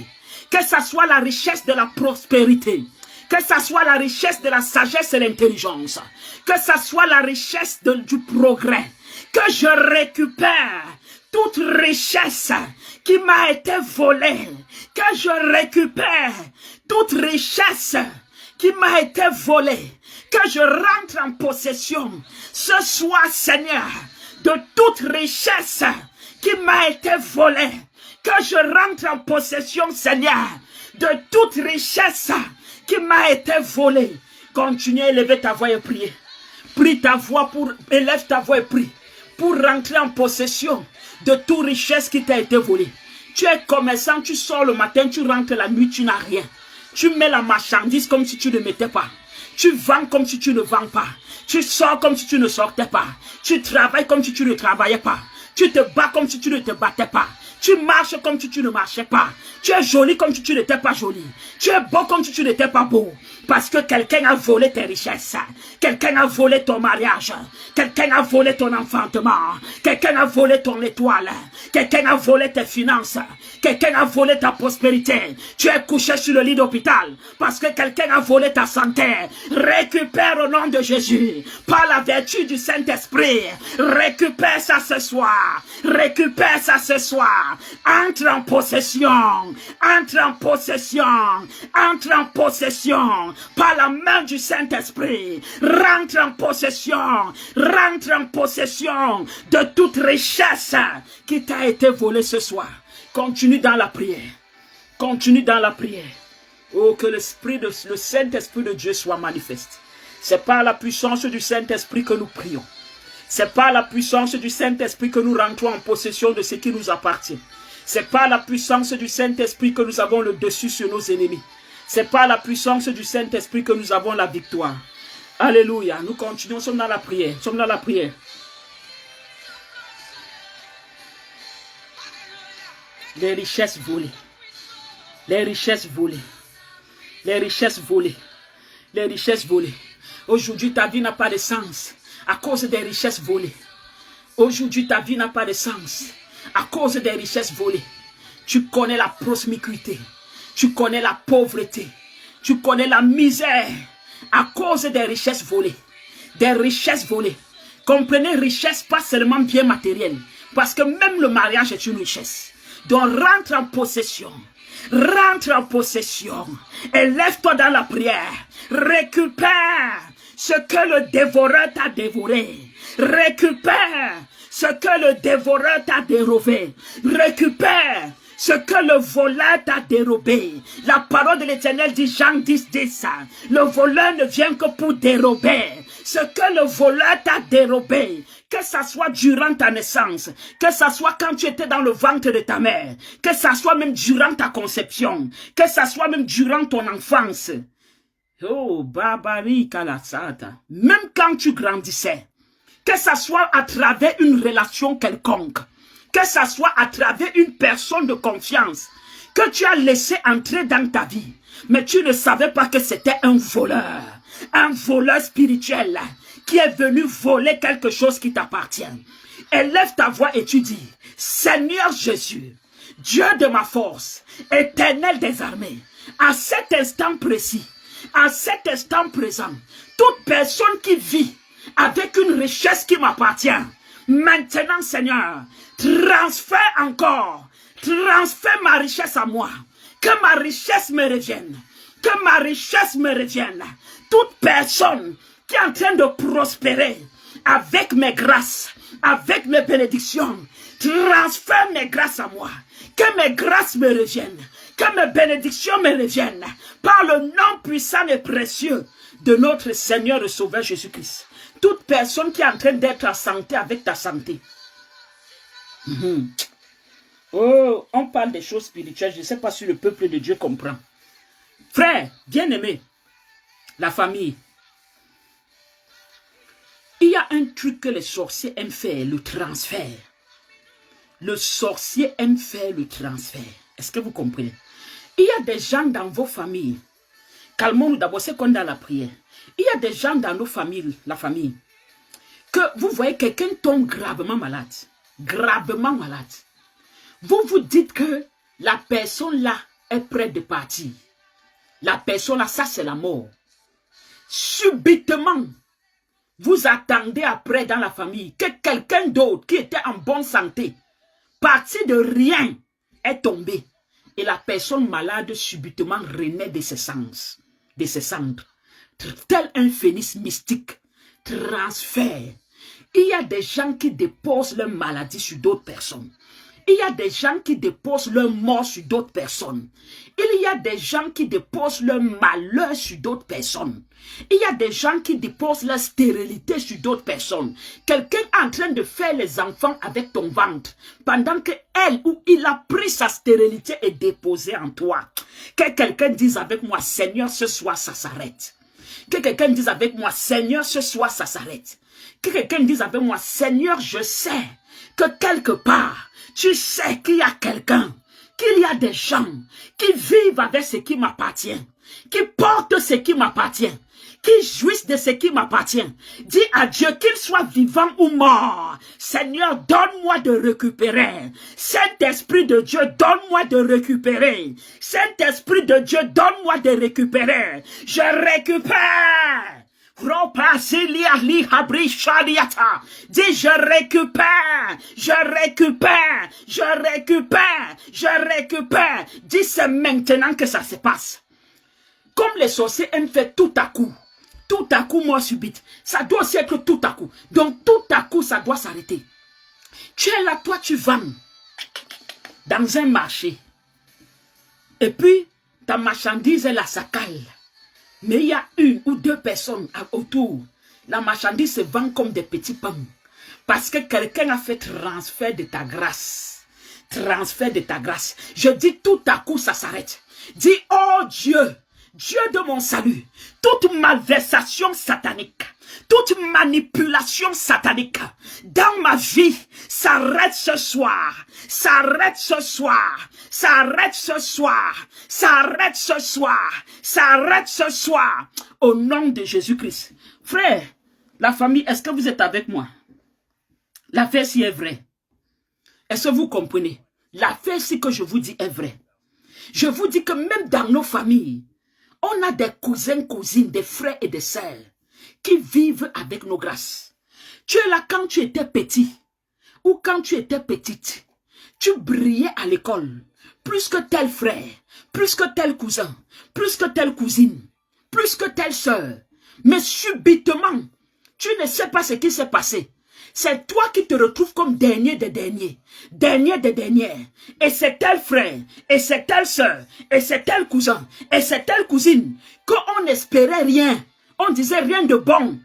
Que ce soit la richesse de la prospérité. Que ce soit la richesse de la sagesse et l'intelligence. Que ce soit la richesse du progrès. Que je récupère toute richesse qui m'a été volée. Que je récupère toute richesse qui m'a été volée. Que je rentre en possession ce soir, Seigneur, de toute richesse qui m'a été volée. Que je rentre en possession, Seigneur, de toute richesse qui m'a été volée. Continue à élever ta voix et prier. Prie ta voix élève ta voix et prie. Pour rentrer en possession de toute richesse qui t'a été volée. Tu es commerçant, tu sors le matin, tu rentres la nuit, tu n'as rien. Tu mets la marchandise comme si tu ne mettais pas. Tu vends comme si tu ne vends pas. Tu sors comme si tu ne sortais pas. Tu travailles comme si tu ne travaillais pas. Tu te bats comme si tu ne te battais pas. Tu marches comme si tu ne marchais pas. Tu es joli comme si tu n'étais pas joli. Tu es beau comme si tu n'étais pas beau. Parce que quelqu'un a volé tes richesses. Quelqu'un a volé ton mariage. Quelqu'un a volé ton enfantement. Quelqu'un a volé ton étoile. Quelqu'un a volé tes finances. Quelqu'un a volé ta prospérité. Tu es couché sur le lit d'hôpital. Parce que quelqu'un a volé ta santé. Récupère au nom de Jésus. Par la vertu du Saint-Esprit. Récupère ça ce soir. Récupère ça ce soir. Entre en possession. Entre en possession. Entre en possession. Par la main du Saint-Esprit. Rentre en possession. Rentre en possession de toute richesse qui t'a été volée ce soir. Continue dans la prière. Continue dans la prière. Oh, que le Saint-Esprit de Dieu soit manifeste. C'est par la puissance du Saint-Esprit que nous prions. C'est par la puissance du Saint-Esprit que nous rentrons en possession de ce qui nous appartient. C'est par la puissance du Saint-Esprit que nous avons le dessus sur nos ennemis. C'est par la puissance du Saint-Esprit que nous avons la victoire. Alléluia. Nous continuons, nous sommes dans la prière. Nous sommes dans la prière. Les richesses volées. Les richesses volées. Les richesses volées. Les richesses volées. Aujourd'hui, ta vie n'a pas de sens à cause des richesses volées. Aujourd'hui, ta vie n'a pas de sens à cause des richesses volées. Tu connais la promiscuité. Tu connais la pauvreté. Tu connais la misère à cause des richesses volées. Des richesses volées. Comprenez, richesse pas seulement bien matériel. Parce que même le mariage est une richesse. Donc rentre en possession. Rentre en possession. Et lève-toi dans la prière. Récupère ce que le dévoreur t'a dévoré. Récupère ce que le dévoreur t'a dérobé. Récupère ce que le voleur t'a dérobé. La parole de l'Éternel dit, Jean 10, 10. Le voleur ne vient que pour dérober. Ce que le voleur t'a dérobé, que ça soit durant ta naissance, que ça soit quand tu étais dans le ventre de ta mère, que ça soit même durant ta conception, que ça soit même durant ton enfance. Oh, Babari Kalasata. Même quand tu grandissais, que ça soit à travers une relation quelconque, que ça soit à travers une personne de confiance, que tu as laissé entrer dans ta vie, mais tu ne savais pas que c'était un voleur spirituel qui est venu voler quelque chose qui t'appartient. Élève ta voix et tu dis, Seigneur Jésus, Dieu de ma force, Éternel des armées, à cet instant précis, à cet instant présent, toute personne qui vit avec une richesse qui m'appartient, maintenant Seigneur, transfère ma richesse à moi, que ma richesse me revienne, que ma richesse me revienne. Toute personne qui est en train de prospérer avec mes grâces, avec mes bénédictions, transfère mes grâces à moi, que mes grâces me reviennent, Que mes bénédictions me reviennent par le nom puissant et précieux de notre Seigneur et Sauveur Jésus-Christ. Toute personne qui est en train d'être en santé avec ta santé. Oh, on parle des choses spirituelles. Je ne sais pas si le peuple de Dieu comprend. Frère, bien-aimé, la famille. Il y a un truc que les sorciers aiment faire, le transfert. Le sorcier aime faire le transfert. Est-ce que vous comprenez? Il y a des gens dans vos familles. Calmons-nous d'abord, c'est qu'on est dans la prière. Il y a des gens dans nos familles, la famille, que vous voyez quelqu'un tombe gravement malade. Gravement malade. Vous vous dites que la personne là est prête de partir. La personne là, ça c'est la mort. Subitement, vous attendez après dans la famille que quelqu'un d'autre qui était en bonne santé, parti de rien, est tombé. Et la personne malade subitement renaît de ses sens, de ses cendres. Tel un phénix mystique, transfert. Il y a des gens qui déposent leur maladie sur d'autres personnes. Il y a des gens qui déposent leur mort sur d'autres personnes. Il y a des gens qui déposent leur malheur sur d'autres personnes. Il y a des gens qui déposent leur stérilité sur d'autres personnes. Quelqu'un est en train de faire les enfants avec ton ventre, pendant que elle ou il a pris sa stérilité et déposé en toi. Que quelqu'un dise avec moi, Seigneur, ce soir ça s'arrête. Que quelqu'un dise avec moi, Seigneur, ce soir ça s'arrête. Que quelqu'un dise avec moi, Seigneur, je sais que quelque part, tu sais qu'il y a quelqu'un, qu'il y a des gens qui vivent avec ce qui m'appartient, qui portent ce qui m'appartient, qui jouissent de ce qui m'appartient. Dis à Dieu qu'il soit vivant ou mort. Seigneur, donne-moi de récupérer. Saint-Esprit de Dieu, donne-moi de récupérer. Saint-Esprit de Dieu, donne-moi de récupérer. Je récupère. Dis je récupère, je récupère, je récupère, je récupère. Dis c'est maintenant que ça se passe. Comme les sorciers aiment faire tout à coup mort subite. Ça doit aussi être tout à coup. Donc tout à coup ça doit s'arrêter. Tu es là, toi tu vends dans un marché. Et puis ta marchandise est la sacale. Mais il y a une ou deux personnes autour. La marchandise se vend comme des petits pains. Parce que quelqu'un a fait transfert de ta grâce. Transfert de ta grâce. Je dis tout à coup ça s'arrête. Dis oh Dieu, Dieu de mon salut. Toute malversation satanique. Toute manipulation satanique dans ma vie s'arrête ce soir, s'arrête ce soir, s'arrête ce soir, s'arrête ce soir, s'arrête ce soir, au nom de Jésus-Christ. Frère, la famille, est-ce que vous êtes avec moi? L'affaire ci est vraie. Est-ce que vous comprenez? L'affaire ci que je vous dis est vraie. Je vous dis que même dans nos familles, on a des cousins, cousines, des frères et des sœurs qui vivent avec nos grâces. Tu es là quand tu étais petit ou quand tu étais petite. Tu brillais à l'école plus que tel frère, plus que tel cousin, plus que telle cousine, plus que telle sœur. Mais subitement, tu ne sais pas ce qui s'est passé. C'est toi qui te retrouves comme dernier des derniers, dernier des dernières. Et c'est tel frère, et c'est telle sœur, et c'est tel cousin, et c'est telle cousine, qu'on n'espérait rien. On disait rien de bon.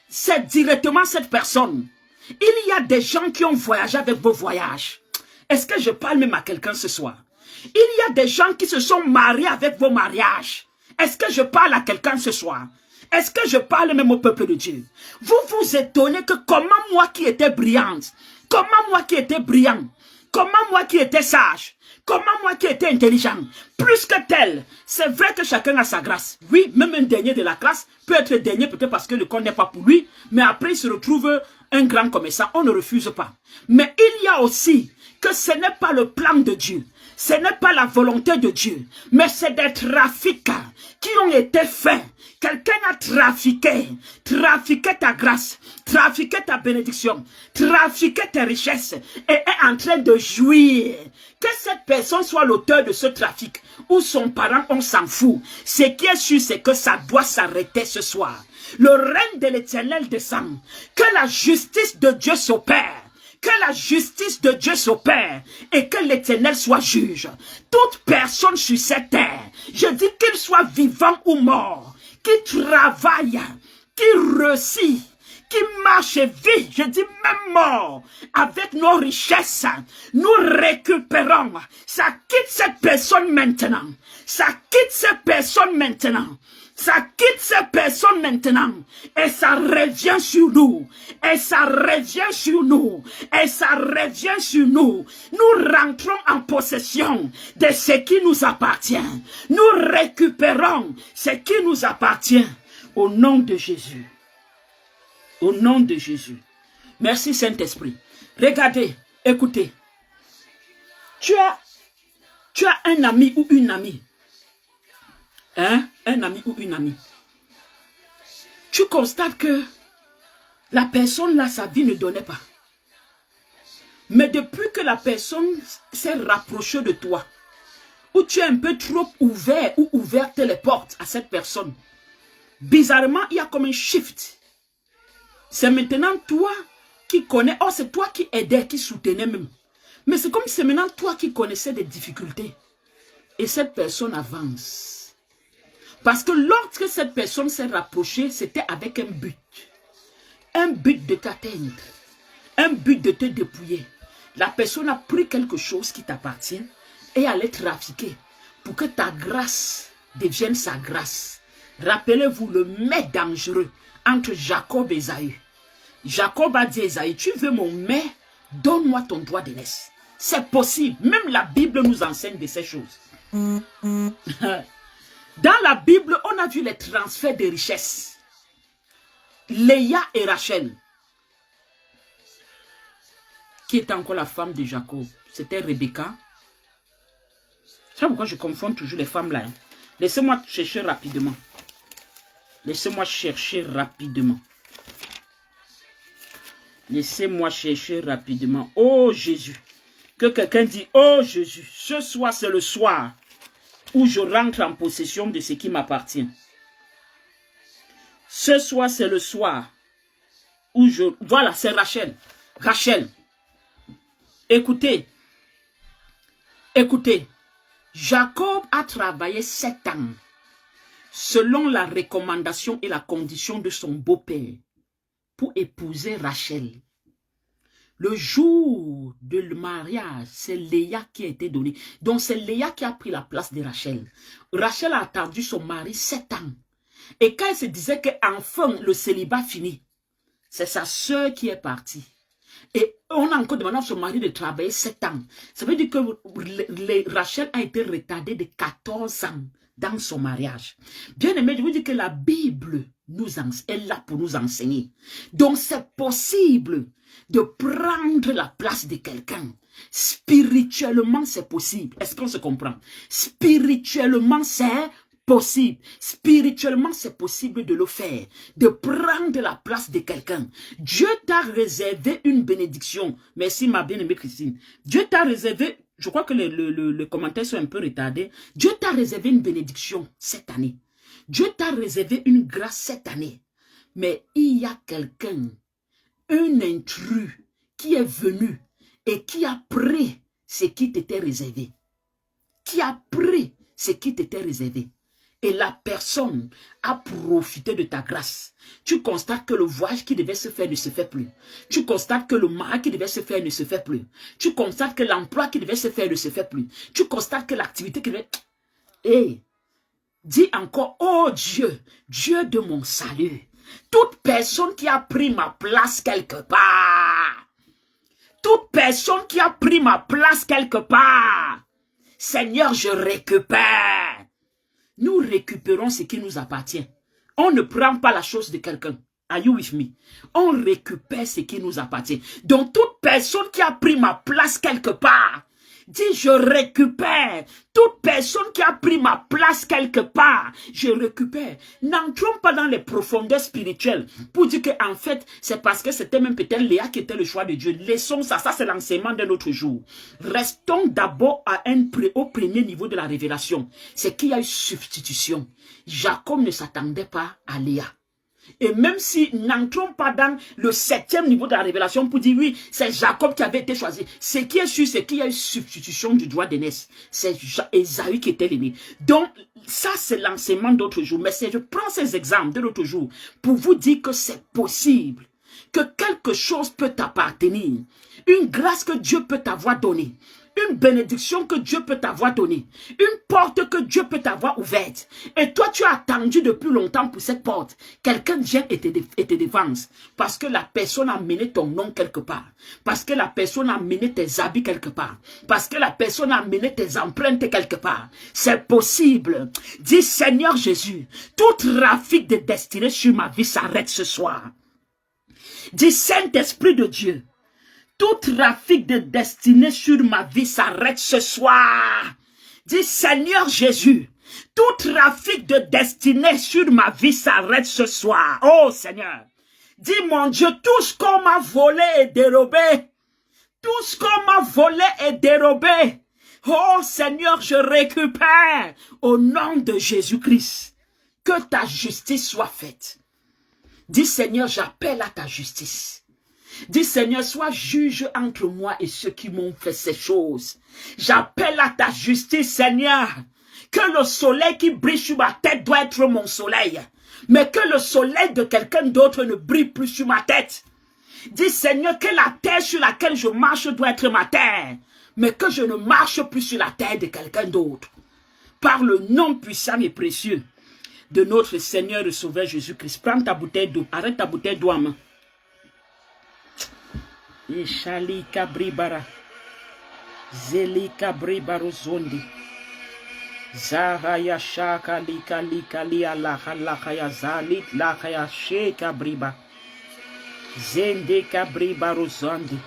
C'est directement cette personne. Il y a des gens qui ont voyagé avec vos voyages. Est-ce que je parle même à quelqu'un ce soir? Il y a des gens qui se sont mariés avec vos mariages. Est-ce que je parle à quelqu'un ce soir? Est-ce que je parle même au peuple de Dieu? Vous vous étonnez que comment moi qui étais brillante, comment moi qui étais brillant, comment moi qui étais sage, comment moi qui étais intelligent, plus que tel, c'est vrai que chacun a sa grâce. Oui, même un dernier de la classe peut être dernier peut-être parce que le corps n'est pas pour lui, mais après il se retrouve un grand commerçant, on ne refuse pas. Mais il y a aussi que ce n'est pas le plan de Dieu, ce n'est pas la volonté de Dieu, mais c'est des trafics qui ont été faits. Quelqu'un a trafiqué ta grâce, trafiqué ta bénédiction, trafiqué tes richesses et est en train de jouir. Que cette personne soit l'auteur de ce trafic ou son parent, on s'en fout. Ce qui est sûr, c'est que ça doit s'arrêter ce soir. Le règne de l'Éternel descend. Que la justice de Dieu s'opère. Que la justice de Dieu s'opère et que l'Éternel soit juge. Toute personne sur cette terre, je dis qu'il soit vivant ou mort, qui travaille, qui réussit, qui marche et vit, je dis même mort, avec nos richesses, nous récupérons. Ça quitte cette personne maintenant. Ça quitte cette personne maintenant. Ça quitte cette personne maintenant. Et ça revient sur nous. Et ça revient sur nous. Et ça revient sur nous. Nous rentrons en possession de ce qui nous appartient. Nous récupérons ce qui nous appartient. Au nom de Jésus. Au nom de Jésus. Merci Saint-Esprit. Regardez, écoutez. Tu as un ami ou une amie. Hein? Un ami ou une amie. Tu constates que la personne là, sa vie ne donnait pas. Mais depuis que la personne s'est rapprochée de toi, ou tu es un peu trop ouvert ou ouverte les portes à cette personne, bizarrement, il y a comme un shift. C'est maintenant toi qui connais. Oh, c'est toi qui aidais, qui soutenais même. Mais c'est comme si c'est maintenant toi qui connaissais des difficultés. Et cette personne avance. Parce que lorsque cette personne s'est rapprochée, c'était avec un but. Un but de t'atteindre. Un but de te dépouiller. La personne a pris quelque chose qui t'appartient et allait trafiquer pour que ta grâce devienne sa grâce. Rappelez-vous le mets dangereux entre Jacob et Ésaü. Jacob a dit à Ésaü, tu veux mon mets, donne-moi ton droit d'aînesse. C'est possible. Même la Bible nous enseigne de ces choses. Dans la Bible, on a vu les transferts de richesses. Léa et Rachel, qui était encore la femme de Jacob, c'était Rebecca. C'est pourquoi je confonds toujours les femmes là. Hein. Laissez-moi chercher rapidement. Laissez-moi chercher rapidement. Laissez-moi chercher rapidement. Oh Jésus. Que quelqu'un dit, oh Jésus, ce soir c'est le soir où je rentre en possession de ce qui m'appartient. Ce soir, c'est le soir où je... Voilà, c'est Rachel. Rachel. Écoutez. Écoutez. Jacob a travaillé 7 ans selon la recommandation et la condition de son beau-père pour épouser Rachel. Le jour de le mariage, c'est Léa qui a été donnée. Donc c'est Léa qui a pris la place de Rachel. Rachel a attendu son mari 7 ans. Et quand elle se disait qu'enfin le célibat fini, c'est sa soeur qui est partie. Et on a encore demandé à son mari de travailler 7 ans. Ça veut dire que Rachel a été retardée de 14 ans dans son mariage. Bien aimé, je vous dis que la Bible est là pour nous enseigner. Donc c'est possible de prendre la place de quelqu'un. Spirituellement, c'est possible. Est-ce qu'on se comprend? Spirituellement, c'est possible. Spirituellement, c'est possible de le faire. De prendre la place de quelqu'un. Dieu t'a réservé une bénédiction. Merci ma bien-aimée Christine. Dieu t'a réservé, je crois que les commentaires sont un peu retardés. Dieu t'a réservé une bénédiction cette année. Dieu t'a réservé une grâce cette année. Mais il y a quelqu'un, un intrus qui est venu et qui a pris ce qui t'était réservé. Qui a pris ce qui t'était réservé. Et la personne a profité de ta grâce. Tu constates que le voyage qui devait se faire ne se fait plus. Tu constates que le mari qui devait se faire ne se fait plus. Tu constates que l'emploi qui devait se faire ne se fait plus. Tu constates que l'activité qui devait... Et dis encore, oh Dieu, Dieu de mon salut. Toute personne qui a pris ma place quelque part. Toute personne qui a pris ma place quelque part. Seigneur, je récupère. Nous récupérons ce qui nous appartient. On ne prend pas la chose de quelqu'un. Are you with me? On récupère ce qui nous appartient. Donc toute personne qui a pris ma place quelque part, dis je récupère. Toute personne qui a pris ma place quelque part, je récupère. N'entrons pas dans les profondeurs spirituelles pour dire qu'en fait, c'est parce que c'était même peut-être Léa qui était le choix de Dieu. Laissons ça, ça c'est l'enseignement d'un autre jour. Restons d'abord au premier niveau de la révélation. C'est qu'il y a eu substitution. Jacob ne s'attendait pas à Léa. Et même si n'entrons pas dans le 7e niveau de la révélation pour dire oui, c'est Jacob qui avait été choisi. Ce qui est sûr, c'est qu'il y a une substitution du droit d'aînesse. C'est Ésaü qui était l'aîné. Donc, ça c'est l'enseignement d'autre jour. Mais je prends ces exemples de l'autre jour pour vous dire que c'est possible. Que quelque chose peut t'appartenir. Une grâce que Dieu peut t'avoir donnée. Une bénédiction que Dieu peut t'avoir donnée. Une porte que Dieu peut t'avoir ouverte. Et toi, tu as attendu depuis longtemps pour cette porte. Quelqu'un vient et te défense. Parce que la personne a mené ton nom quelque part. Parce que la personne a mené tes habits quelque part. Parce que la personne a mené tes empreintes quelque part. C'est possible. Dis Seigneur Jésus, tout trafic de destinée sur ma vie s'arrête ce soir. Dis Saint-Esprit de Dieu, tout trafic de destinée sur ma vie s'arrête ce soir. Dis Seigneur Jésus, tout trafic de destinée sur ma vie s'arrête ce soir. Oh Seigneur, dis mon Dieu, tout ce qu'on m'a volé et dérobé, tout ce qu'on m'a volé et dérobé, oh Seigneur, je récupère au nom de Jésus-Christ. Que ta justice soit faite. Dis Seigneur, j'appelle à ta justice. Dis Seigneur, sois juge entre moi et ceux qui m'ont fait ces choses. J'appelle à ta justice, Seigneur. Que le soleil qui brille sur ma tête doit être mon soleil. Mais que le soleil de quelqu'un d'autre ne brille plus sur ma tête. Dis Seigneur, que la terre sur laquelle je marche doit être ma terre. Mais que je ne marche plus sur la terre de quelqu'un d'autre. Par le nom puissant et précieux de notre Seigneur et Sauveur Jésus-Christ. Prends ta bouteille d'eau. Arrête ta bouteille d'eau à main. Ishali kabribara. Zeli kabribaro zondi. Zahaya shaka lika lika lia laha lahaya zalit lahaya she kabriba. Zende kabribaro zondi.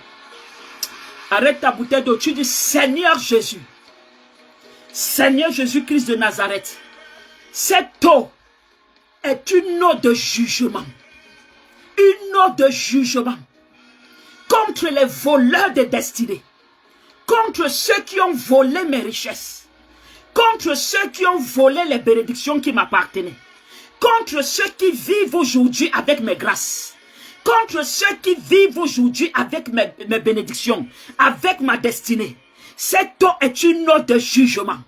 Arrête ta bouteille d'eau. Tu dis Seigneur Jésus. Seigneur Jésus-Christ de Nazareth. Cette eau est une eau de jugement. Une eau de jugement. Contre les voleurs de destinée. Contre ceux qui ont volé mes richesses. Contre ceux qui ont volé les bénédictions qui m'appartenaient. Contre ceux qui vivent aujourd'hui avec mes grâces. Contre ceux qui vivent aujourd'hui avec mes bénédictions. Avec ma destinée. Cette eau est une eau de jugement.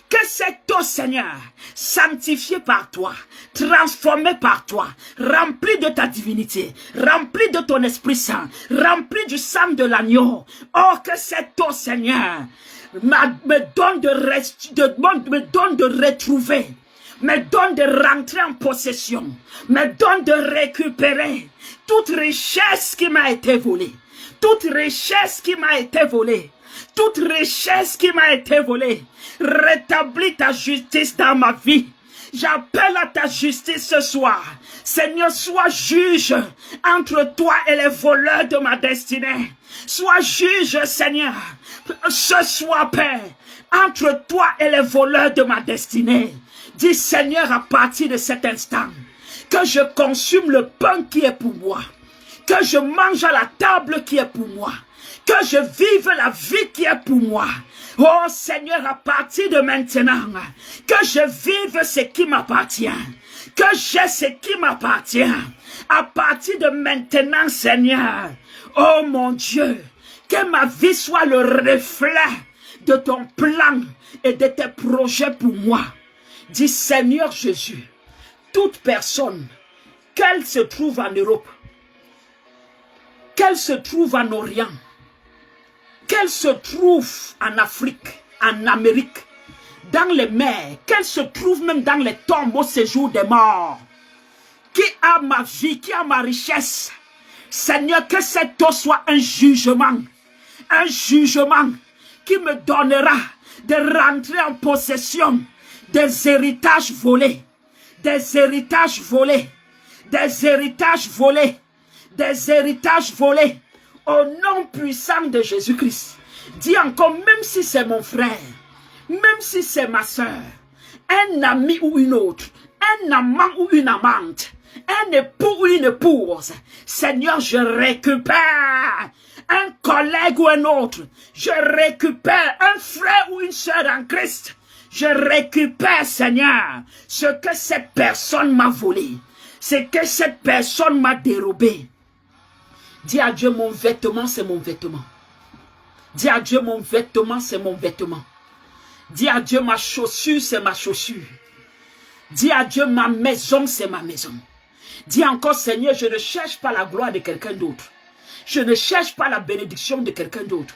Que cette eau, Seigneur, sanctifiée par toi, transformée par toi, remplie de ta divinité, remplie de ton Esprit Saint, remplie du sang de l'agneau. Oh, que cette eau, Seigneur, me donne de retrouver, me donne de rentrer en possession, me donne de récupérer toute richesse qui m'a été volée, toute richesse qui m'a été volée. Toute richesse qui m'a été volée, rétablis ta justice dans ma vie. J'appelle à ta justice ce soir. Seigneur, sois juge entre toi et les voleurs de ma destinée. Sois juge, Seigneur, ce soir, Père, entre toi et les voleurs de ma destinée. Dis, Seigneur, à partir de cet instant, que je consume le pain qui est pour moi, que je mange à la table qui est pour moi, que je vive la vie qui est pour moi. Oh Seigneur, à partir de maintenant, que je vive ce qui m'appartient, que j'ai ce qui m'appartient. À partir de maintenant, Seigneur, oh mon Dieu, que ma vie soit le reflet de ton plan et de tes projets pour moi. Dis Seigneur Jésus, toute personne, qu'elle se trouve en Europe, qu'elle se trouve en Orient, qu'elle se trouve en Afrique, en Amérique, dans les mers, qu'elle se trouve même dans les tombes au séjour des morts, qui a ma vie, qui a ma richesse, Seigneur, que cette eau soit un jugement qui me donnera de rentrer en possession des héritages volés, des héritages volés, des héritages volés, des héritages volés. Au nom puissant de Jésus-Christ, dis encore, même si c'est mon frère, même si c'est ma soeur, un ami ou une autre, un amant ou une amante, un époux ou une épouse, Seigneur, je récupère un collègue ou un autre, je récupère un frère ou une soeur en Christ, je récupère, Seigneur, ce que cette personne m'a volé. c'est que cette personne m'a dérobé. Dis à Dieu, mon vêtement, c'est mon vêtement. Dis à Dieu, mon vêtement, c'est mon vêtement. Dis à Dieu, ma chaussure, c'est ma chaussure. Dis à Dieu, ma maison, c'est ma maison. Dis encore, Seigneur, je ne cherche pas la gloire de quelqu'un d'autre. Je ne cherche pas la bénédiction de quelqu'un d'autre.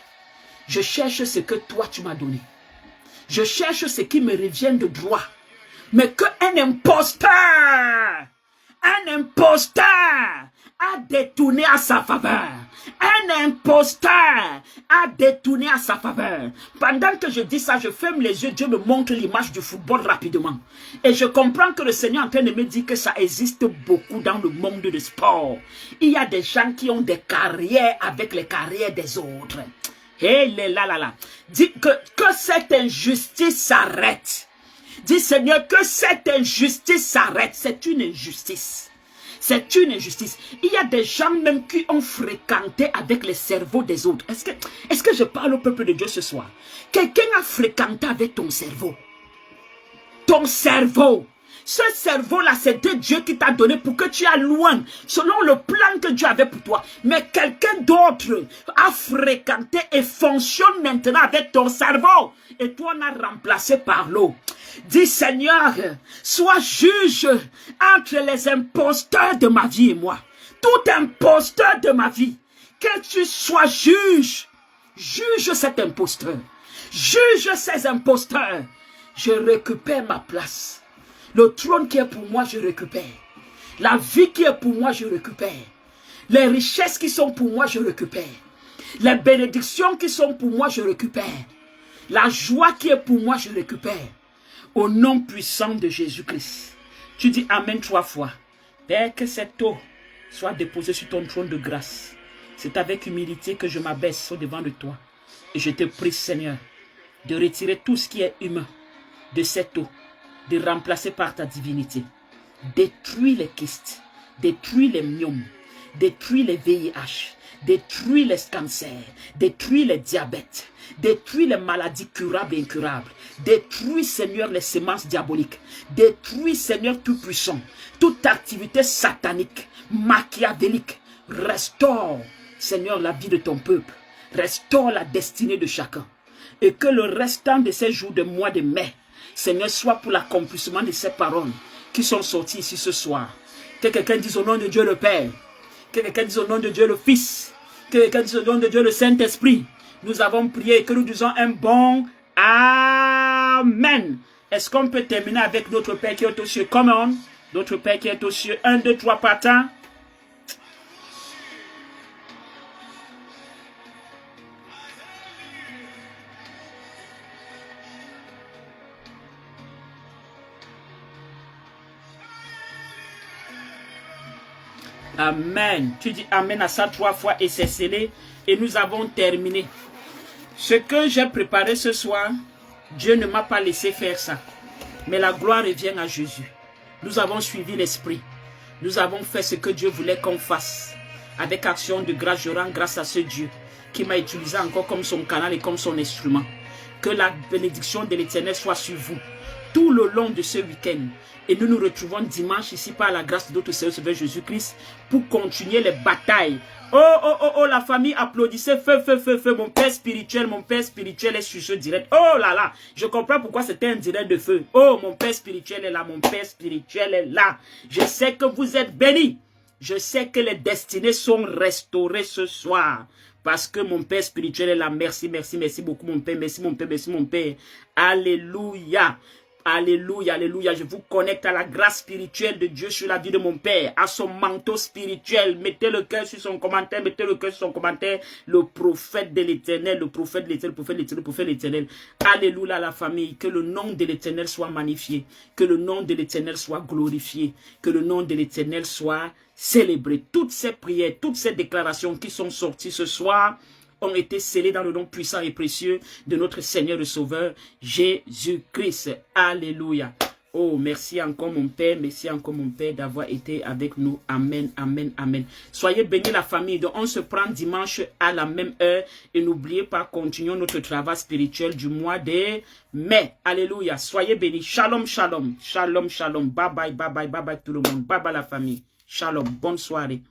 Je cherche ce que toi, tu m'as donné. Je cherche ce qui me revient de droit. Mais qu'un imposteur a détourné à sa faveur. Un imposteur a détourné à sa faveur. Pendant que je dis ça, je ferme les yeux. Dieu me montre l'image du football rapidement. Et je comprends que le Seigneur est en train de me dire que ça existe beaucoup dans le monde du sport. Il y a des gens qui ont des carrières avec les carrières des autres. Et là. Dis que cette injustice s'arrête. Dis Seigneur, que cette injustice s'arrête. C'est une injustice. C'est une injustice. Il y a des gens même qui ont fréquenté avec les cerveaux des autres. Est-ce que je parle au peuple de Dieu ce soir? Quelqu'un a fréquenté avec ton cerveau. Ton cerveau. Ce cerveau-là, c'est de Dieu qui t'a donné pour que tu ailles loin, selon le plan que Dieu avait pour toi. Mais quelqu'un d'autre a fréquenté et fonctionne maintenant avec ton cerveau. Et toi, on a remplacé par l'eau. Dis Seigneur, sois juge entre les imposteurs de ma vie et moi. Tout imposteur de ma vie, que tu sois juge. Juge cet imposteur. Juge ces imposteurs. Je récupère ma place. Le trône qui est pour moi, je récupère. La vie qui est pour moi, je récupère. Les richesses qui sont pour moi, je récupère. Les bénédictions qui sont pour moi, je récupère. La joie qui est pour moi, je récupère. Au nom puissant de Jésus-Christ. Tu dis Amen 3 fois. Père, que cette eau soit déposée sur ton trône de grâce. C'est avec humilité que je m'abaisse au-devant de toi. Et je te prie, Seigneur, de retirer tout ce qui est humain de cette eau, de remplacer par ta divinité. Détruis les kystes, détruis les myomes, détruis les VIH, détruis les cancers, détruis les diabètes, détruis les maladies curables et incurables. Détruis, Seigneur, les semences diaboliques. Détruis, Seigneur Tout-Puissant, toute activité satanique, machiavélique. Restaure, Seigneur, la vie de ton peuple. Restaure la destinée de chacun. Et que le restant de ces jours de mois de mai, Seigneur, soit pour l'accomplissement de ces paroles qui sont sorties ici ce soir. Que quelqu'un dise au nom de Dieu le Père. Que quelqu'un dise au nom de Dieu le Fils. Que quelqu'un dise au nom de Dieu le Saint-Esprit. Nous avons prié et que nous disons un bon Amen. Est-ce qu'on peut terminer avec notre Père qui est aux cieux? Come on. Notre Père qui est aux cieux. 1, 2, 3, partant. Amen. Tu dis Amen à ça 3 fois et c'est scellé. Et nous avons terminé. Ce que j'ai préparé ce soir, Dieu ne m'a pas laissé faire ça. Mais la gloire revient à Jésus. Nous avons suivi l'Esprit. Nous avons fait ce que Dieu voulait qu'on fasse. Avec action de grâce, je rends grâce à ce Dieu qui m'a utilisé encore comme son canal et comme son instrument. Que la bénédiction de l'Éternel soit sur vous tout le long de ce week-end. Et nous nous retrouvons dimanche ici par la grâce de notre Seigneur Jésus-Christ pour continuer les batailles. Oh, la famille applaudissez, feu, mon père spirituel est sur ce direct. Oh là là, je comprends pourquoi c'était un direct de feu. Oh, mon père spirituel est là, mon père spirituel est là. Je sais que vous êtes bénis. Je sais que les destinées sont restaurées ce soir. Parce que mon père spirituel est là. Merci beaucoup mon père, merci mon père. Alléluia. Alléluia, alléluia. Je vous connecte à la grâce spirituelle de Dieu sur la vie de mon père, à son manteau spirituel. Mettez le cœur sur son commentaire, Le prophète de l'Éternel, le prophète de l'Éternel. Alléluia, la famille. Que le nom de l'Éternel soit magnifié. Que le nom de l'Éternel soit glorifié. Que le nom de l'Éternel soit célébré. Toutes ces prières, toutes ces déclarations qui sont sorties ce soir ont été scellés dans le nom puissant et précieux de notre Seigneur et Sauveur, Jésus-Christ. Alléluia. Oh, merci encore mon Père, d'avoir été avec nous. Amen, amen, amen. Soyez bénis la famille. Donc on se prend dimanche à la même heure. Et n'oubliez pas, continuons notre travail spirituel du mois de mai. Alléluia. Soyez bénis. Shalom, shalom. Shalom, shalom. Bye bye, bye bye, bye bye tout le monde. Bye bye la famille. Shalom. Bonne soirée.